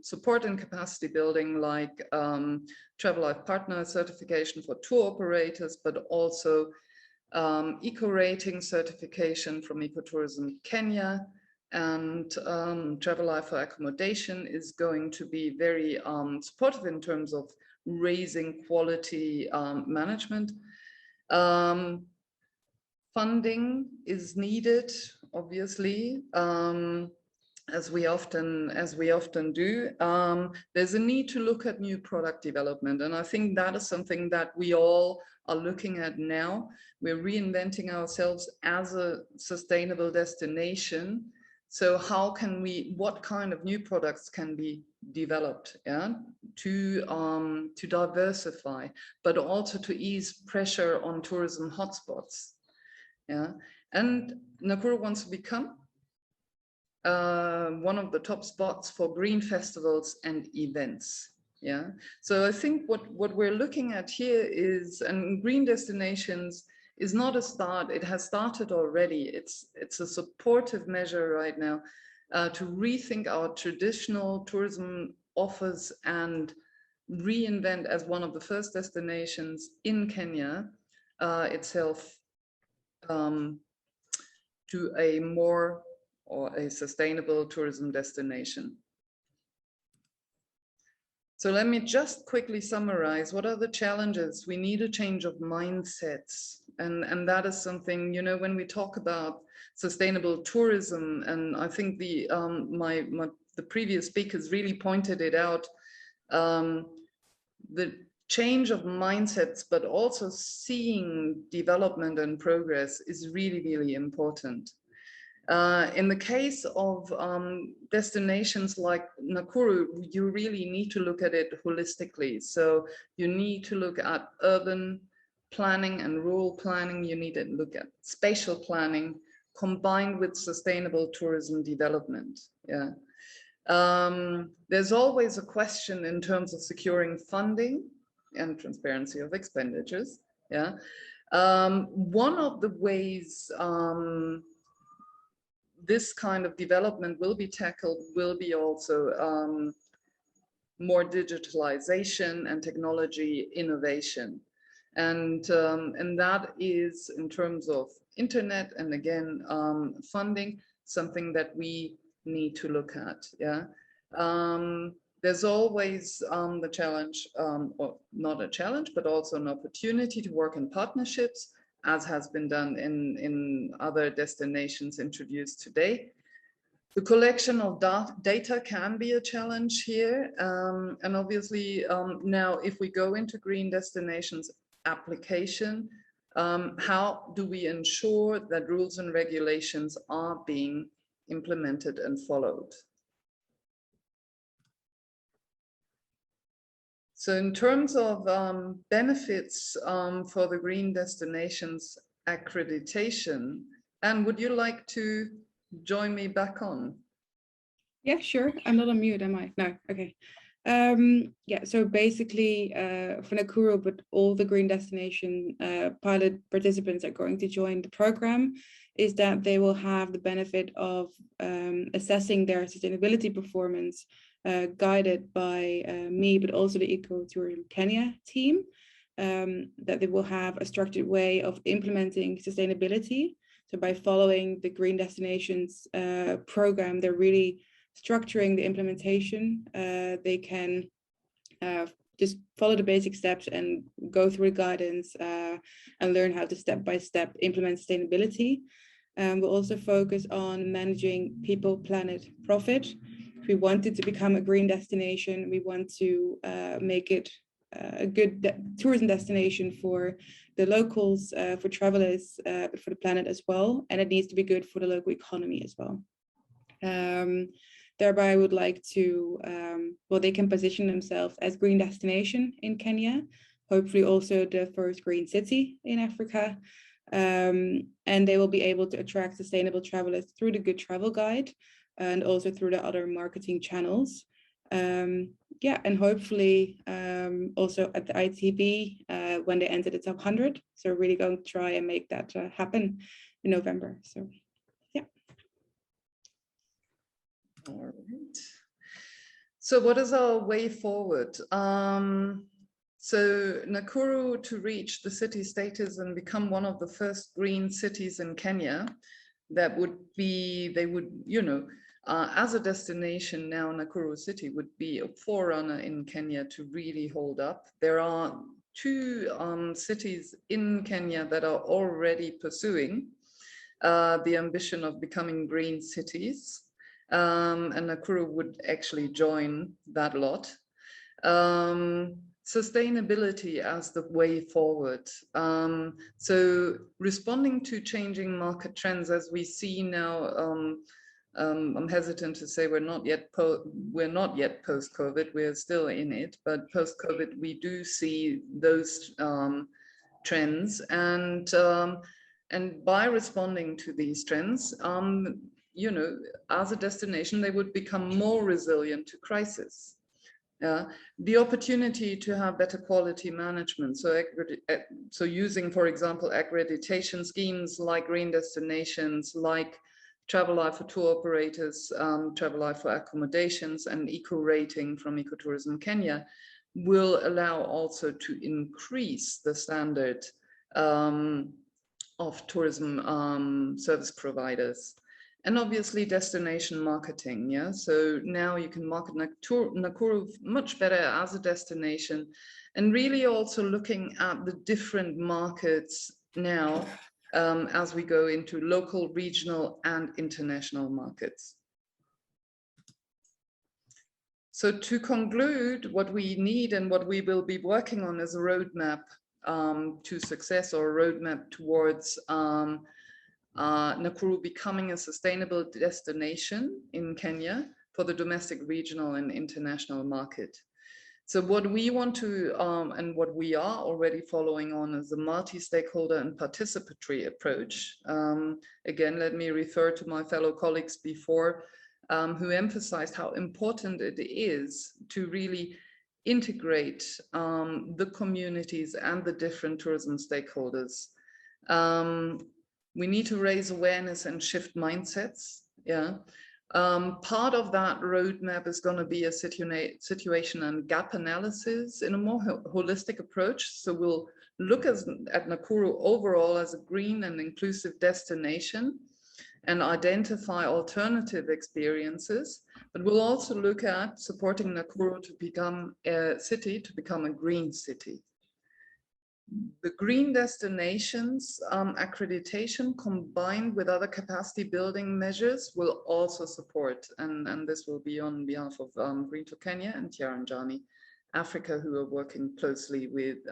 [SPEAKER 10] support and capacity building, like Travel Life Partner certification for tour operators, but also eco-rating certification from Ecotourism Kenya, and Travel Life for accommodation is going to be very supportive in terms of raising quality management. Funding is needed, obviously, as we often do. There's a need to look at new product development, and I think that is something that we all are looking at now. We're reinventing ourselves as a sustainable destination. So how can what kind of new products can be developed, yeah, to diversify, but also to ease pressure on tourism hotspots. Yeah, and Nakuru wants to become one of the top spots for green festivals and events. Yeah, so I think what we're looking at here is, and green destinations is not a start, it has started already. It's a supportive measure right now to rethink our traditional tourism offers and reinvent as one of the first destinations in Kenya itself to a more or a sustainable tourism destination. So let me just quickly summarize what are the challenges. We need a change of mindsets, and that is something, you know, when we talk about sustainable tourism, and I think the the previous speakers really pointed it out, the change of mindsets, but also seeing development and progress is really, really important. In the case of destinations like Nakuru, you really need to look at it holistically. So you need to look at urban planning and rural planning. You need to look at spatial planning combined with sustainable tourism development. Yeah. There's always a question in terms of securing funding and transparency of expenditures. Yeah. One of the ways this kind of development will be tackled will be also more digitalization and technology innovation. And that is, in terms of internet and again, funding, something that we need to look at. Yeah. There's always the challenge, or not a challenge, but also an opportunity to work in partnerships, as has been done in other destinations introduced today. The collection of data can be a challenge here. And obviously now if we go into green destinations application, how do we ensure that rules and regulations are being implemented and followed? So in terms of benefits for the green destinations accreditation, Anne, would you like to join me back on?
[SPEAKER 9] Yeah, sure. I'm not on mute, am I? No, okay. Yeah, so basically for Nakuru, but all the green destination pilot participants are going to join the program, is that they will have the benefit of assessing their sustainability performance guided by me, but also the Ecotourism Kenya team, that they will have a structured way of implementing sustainability. So by following the Green Destinations program, they're really structuring the implementation. They can just follow the basic steps and go through the guidance and learn how to step-by-step implement sustainability. We'll also focus on managing people, planet, profit. If we want it to become a green destination, we want to make it a good tourism destination for the locals, for travelers, but for the planet as well. And it needs to be good for the local economy as well. Thereby, I would like to, well, they can position themselves as green destination in Kenya, hopefully also the first green city in Africa. And they will be able to attract sustainable travelers through the Good Travel Guide and also through the other marketing channels. Yeah, and hopefully also at the ITB when they enter the top 100. So really going to try and make that happen in November. So yeah.
[SPEAKER 10] All right. So what is our way forward? So Nakuru, to reach the city status and become one of the first green cities in Kenya, that would be, they would, you know, as a destination now, Nakuru city would be a forerunner in Kenya to really hold up. There are 2 cities in Kenya that are already pursuing the ambition of becoming green cities. And Nakuru would actually join that lot. Sustainability as the way forward. So responding to changing market trends as we see now, I'm hesitant to say we're not yet post-COVID, we're still in it, but post-COVID we do see those trends, and by responding to these trends, you know, as a destination, they would become more resilient to crisis. The opportunity to have better quality management. So using, for example, accreditation schemes like green destinations, like Travel Life for tour operators, Travel Life for accommodations, and eco rating from Ecotourism Kenya will allow also to increase the standard of tourism service providers. And obviously destination marketing, yeah. So now you can market Nakuru much better as a destination, and really also looking at the different markets now as we go into local, regional, and international markets. So to conclude, what we need and what we will be working on is a roadmap to success, or a roadmap towards Nakuru becoming a sustainable destination in Kenya for the domestic, regional, and international market. So what we want to, and what we are already following on, is a multi-stakeholder and participatory approach. Again, let me refer to my fellow colleagues before, who emphasized how important it is to really integrate the communities and the different tourism stakeholders. We need to raise awareness and shift mindsets. Yeah. Part of that roadmap is going to be a situation and gap analysis in a more holistic approach. So we'll look at Nakuru overall as a green and inclusive destination and identify alternative experiences, but we'll also look at supporting Nakuru to become a city, to become a green city. The green destinations accreditation combined with other capacity building measures will also support, and this will be on behalf of Green to Kenya and Tiaranjani Africa, who are working closely with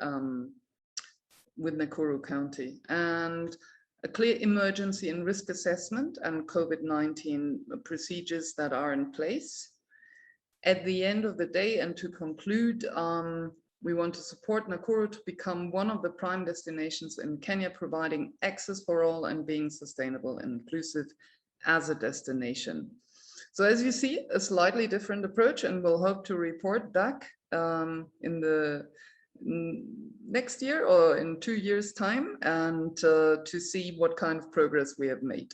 [SPEAKER 10] Nakuru County. And a clear emergency and risk assessment and COVID-19 procedures that are in place. At the end of the day, and to conclude, we want to support Nakuru to become one of the prime destinations in Kenya, providing access for all and being sustainable and inclusive as a destination. So as you see, a slightly different approach, and we'll hope to report back in the next year or in 2 years' time, and to see what kind of progress we have made.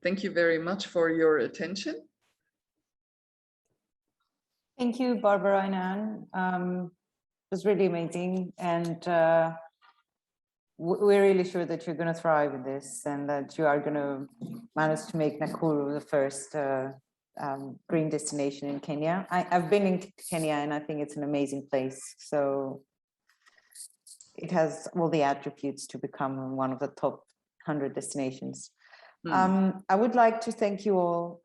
[SPEAKER 10] Thank you very much for your attention.
[SPEAKER 2] Thank you, Barbara and Anne. It was really amazing, and we're really sure that you're going to thrive in this, and that you are going to manage to make Nakuru the first green destination in Kenya. I've been in Kenya, and I think it's an amazing place. So it has all the attributes to become one of the top 100 destinations. I would like to thank you all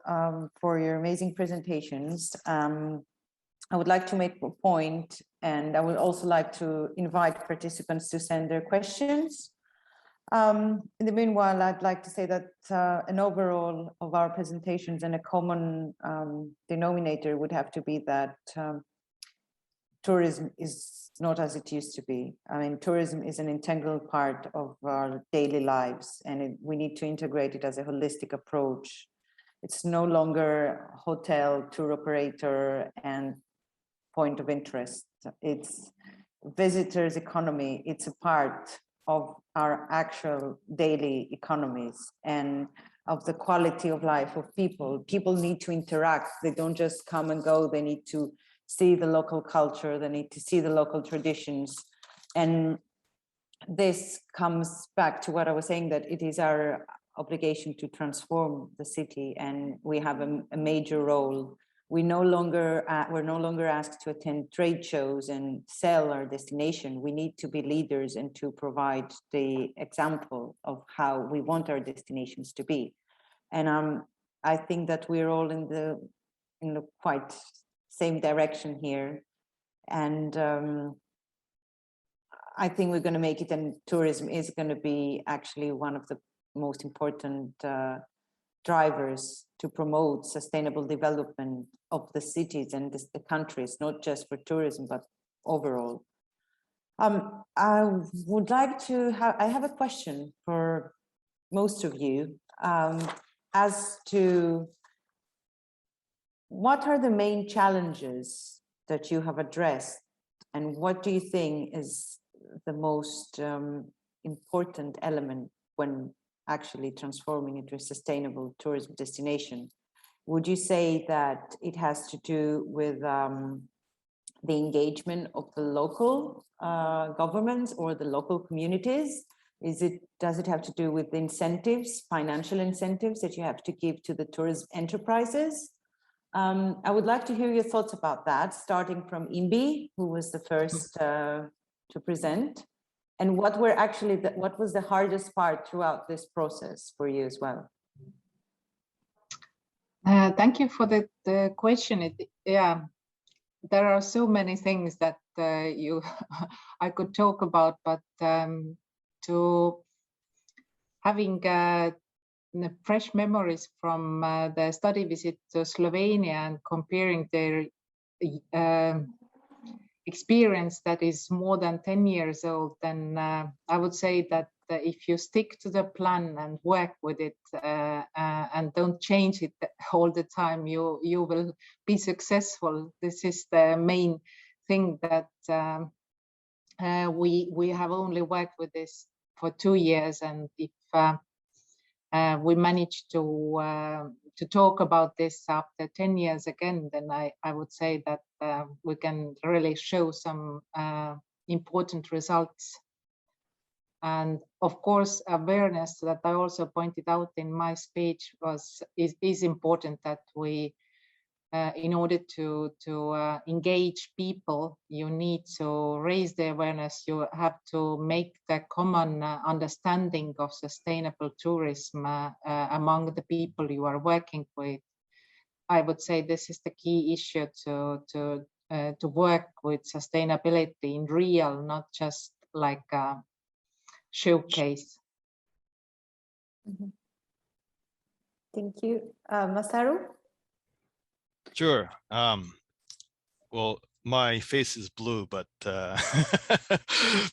[SPEAKER 2] for your amazing presentations. I would like to make a point, and I would also like to invite participants to send their questions. In the meanwhile, I'd like to say that an overall of our presentations and a common denominator would have to be that tourism is not as it used to be. I mean, tourism is an integral part of our daily lives, and we need to integrate it as a holistic approach. It's no longer hotel, tour operator, and point of interest. It's visitors' economy. It's a part of our actual daily economies and of the quality of life of people. People need to interact. They don't just come and go. They need to see the local culture. They need to see the local traditions. And this comes back to what I was saying, that it is our obligation to transform the city, and we have a major role. We're no longer asked to attend trade shows and sell our destination. We need to be leaders and to provide the example of how we want our destinations to be. And I think that we're all in the quite same direction here. And I think we're going to make it, and tourism is going to be actually one of the most important drivers to promote sustainable development of the cities and the countries, not just for tourism, but overall. I would like to I have a question for most of you. as to what are the main challenges that you have addressed, and what do you think is the most important element when actually transforming into a sustainable tourism destination? Would you say that it has to do with the engagement of the local governments or the local communities? Does it have to do with incentives, financial incentives that you have to give to the tourism enterprises? I would like to hear your thoughts about that, starting from Imbi, who was the first to present, and what was the hardest part throughout this process for you as well?
[SPEAKER 5] Thank you for the question. Yeah, there are so many things that I could talk about, but to having fresh memories from the study visit to Slovenia and comparing their experience that is more than 10 years old, then I would say that if you stick to the plan and work with it and don't change it all the time, you will be successful. This is the main thing, that we have only worked with this for 2 years, and if we manage to talk about this after 10 years again, then I would say that we can really show some important results. And of course, awareness that I also pointed out in my speech is important, that we, in order to engage people, you need to raise the awareness. You have to make the common understanding of sustainable tourism among the people you are working with. I would say this is the key issue to work with sustainability in real, not just like a showcase.
[SPEAKER 2] Mm-hmm. Thank you. Masaru?
[SPEAKER 7] Sure. Well, my face is blue, but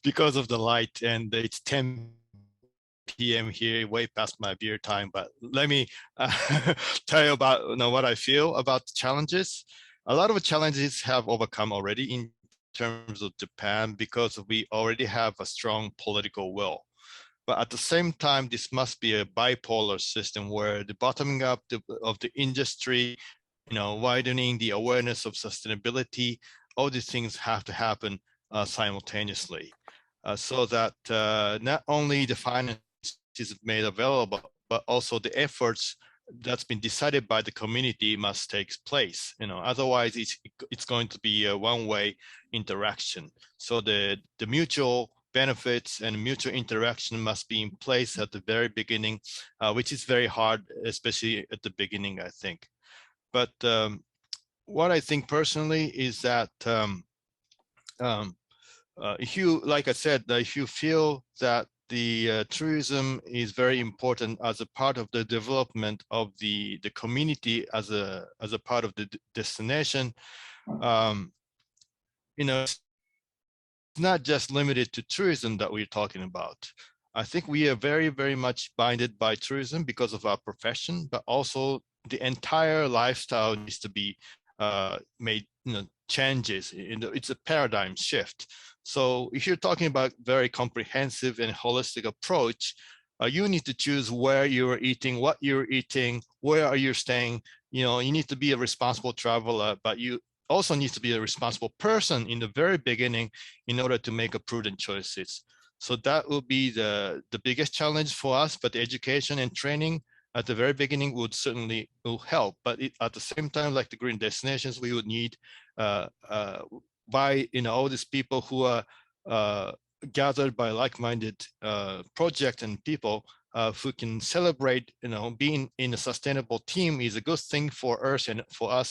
[SPEAKER 7] because of the light, and it's 10 p.m. here, way past my beer time. But let me tell you about what I feel about the challenges. A lot of challenges have overcome already in terms of Japan, because we already have a strong political will. But at the same time, this must be a bipolar system where the bottoming up of the industry, widening the awareness of sustainability, all these things have to happen simultaneously, so that not only the finance is made available, but also the efforts that's been decided by the community must take place. Otherwise it's going to be a one-way interaction. So the mutual benefits and mutual interaction must be in place at the very beginning, which is very hard, especially at the beginning, I think. But what I think personally is that if you, like I said, if you feel that the tourism is very important as a part of the development of the community, as a part of the destination, it's not just limited to tourism that we're talking about. I think we are very, very much binded by tourism because of our profession, but also the entire lifestyle needs to be made, changes. It's a paradigm shift. So if you're talking about very comprehensive and holistic approach, you need to choose where you're eating, what you're eating, where are you staying. You need to be a responsible traveler, but you also need to be a responsible person in the very beginning in order to make a prudent choices. So that will be the biggest challenge for us, but the education and training at the very beginning would certainly help. But at the same time, like the green destinations, we would need by all these people who are gathered by like-minded project and people who can celebrate, being in a sustainable team is a good thing for us,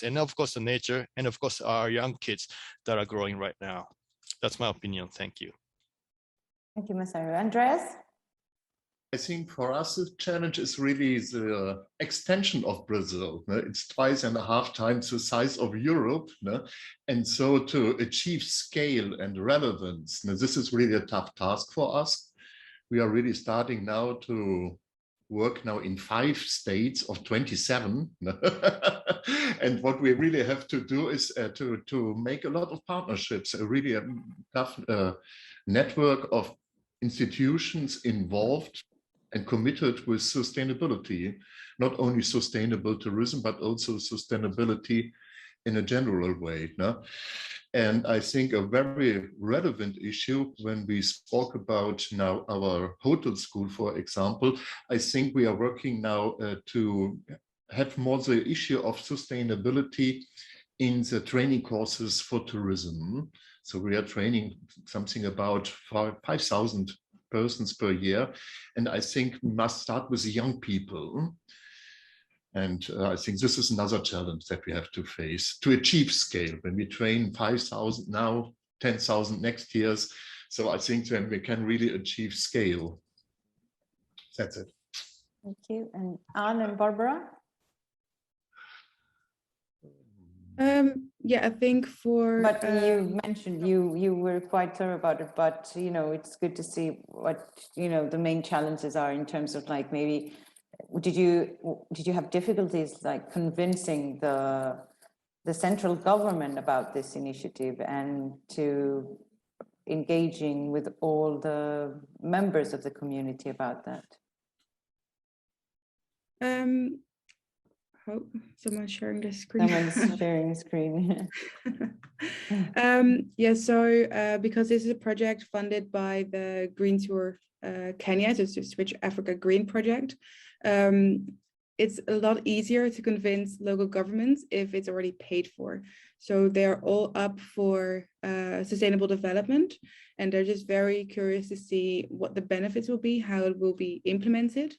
[SPEAKER 7] and of course the nature, and of course our young kids that are growing right now. That's my opinion. Thank you.
[SPEAKER 2] Thank you, Masaru. Andreas?
[SPEAKER 8] I think for us, the challenge is really the extension of Brazil. It's 2.5 times the size of Europe. And so to achieve scale and relevance, this is really a tough task for us. We are really starting now to work now in 5 states of 27. And what we really have to do is to make a lot of partnerships, a really tough network of institutions involved and committed with sustainability, not only sustainable tourism, but also sustainability in a general way. No? And I think a very relevant issue when we spoke about now our hotel school, for example, I think we are working now to have more the issue of sustainability in the training courses for tourism. So we are training something about 5,000 persons per year. And I think we must start with young people. And I think this is another challenge that we have to face to achieve scale. When we train 5,000 now, 10,000 next years. So I think then we can really achieve scale. That's it.
[SPEAKER 2] Thank you. And Anne and Barbara?
[SPEAKER 9] Yeah, I think for.
[SPEAKER 2] But you mentioned you were quite thorough about it, but you know, it's good to see what, you know, the main challenges are in terms of like maybe did you have difficulties like convincing the central government about this initiative and to engaging with all the members of the community about that?
[SPEAKER 9] Oh, someone's sharing the screen.
[SPEAKER 2] Someone's sharing the screen.
[SPEAKER 9] Yeah, so because this is a project funded by the Green Tour Kenya, so it's the Switch Africa Green project, it's a lot easier to convince local governments if it's already paid for. So they're all up for sustainable development, and they're just very curious to see what the benefits will be, how it will be implemented.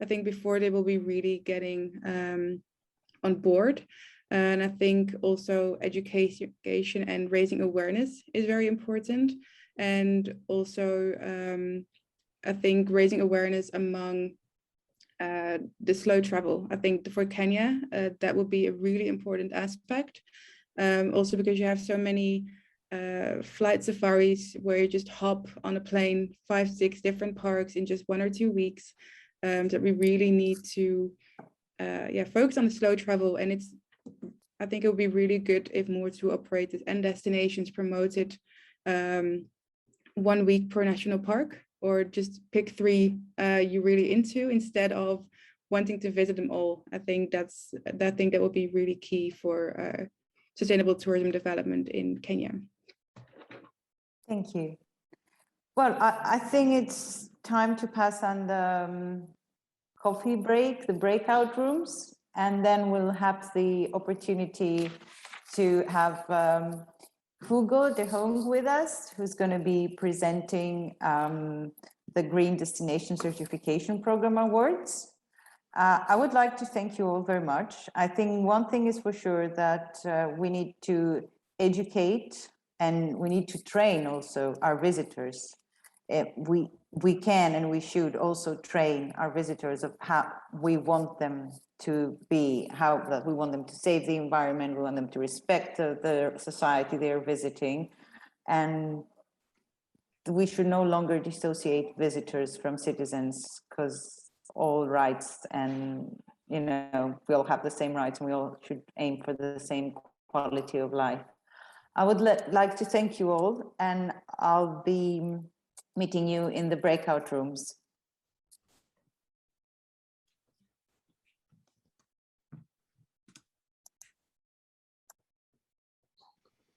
[SPEAKER 9] I think before they will be really getting on board. And I think also education and raising awareness is very important. And also, I think raising awareness among the slow travel. I think for Kenya, that would be a really important aspect. Also because you have so many flight safaris where you just hop on a plane, 5, 6 different parks in just 1 or 2 weeks, that we really need to focus on the slow travel. And I think it would be really good if more tour operators and destinations promoted 1 week per national park, or just pick 3 you're really into instead of wanting to visit them all. I think that would be really key for sustainable tourism development in Kenya.
[SPEAKER 2] Thank you. Well, I think it's time to pass on the coffee break, the breakout rooms, and then we'll have the opportunity to have Hugo de Hong with us, who's going to be presenting the Green Destination Certification Program Awards. I would like to thank you all very much. I think one thing is for sure that we need to educate and we need to train also our visitors. We can and we should also train our visitors of how we want them to be, how that we want them to save the environment, we want them to respect the society they're visiting, and we should no longer dissociate visitors from citizens, because all rights and, you know, we all have the same rights and we all should aim for the same quality of life. I would like to thank you all, and I'll be meeting you in the breakout rooms.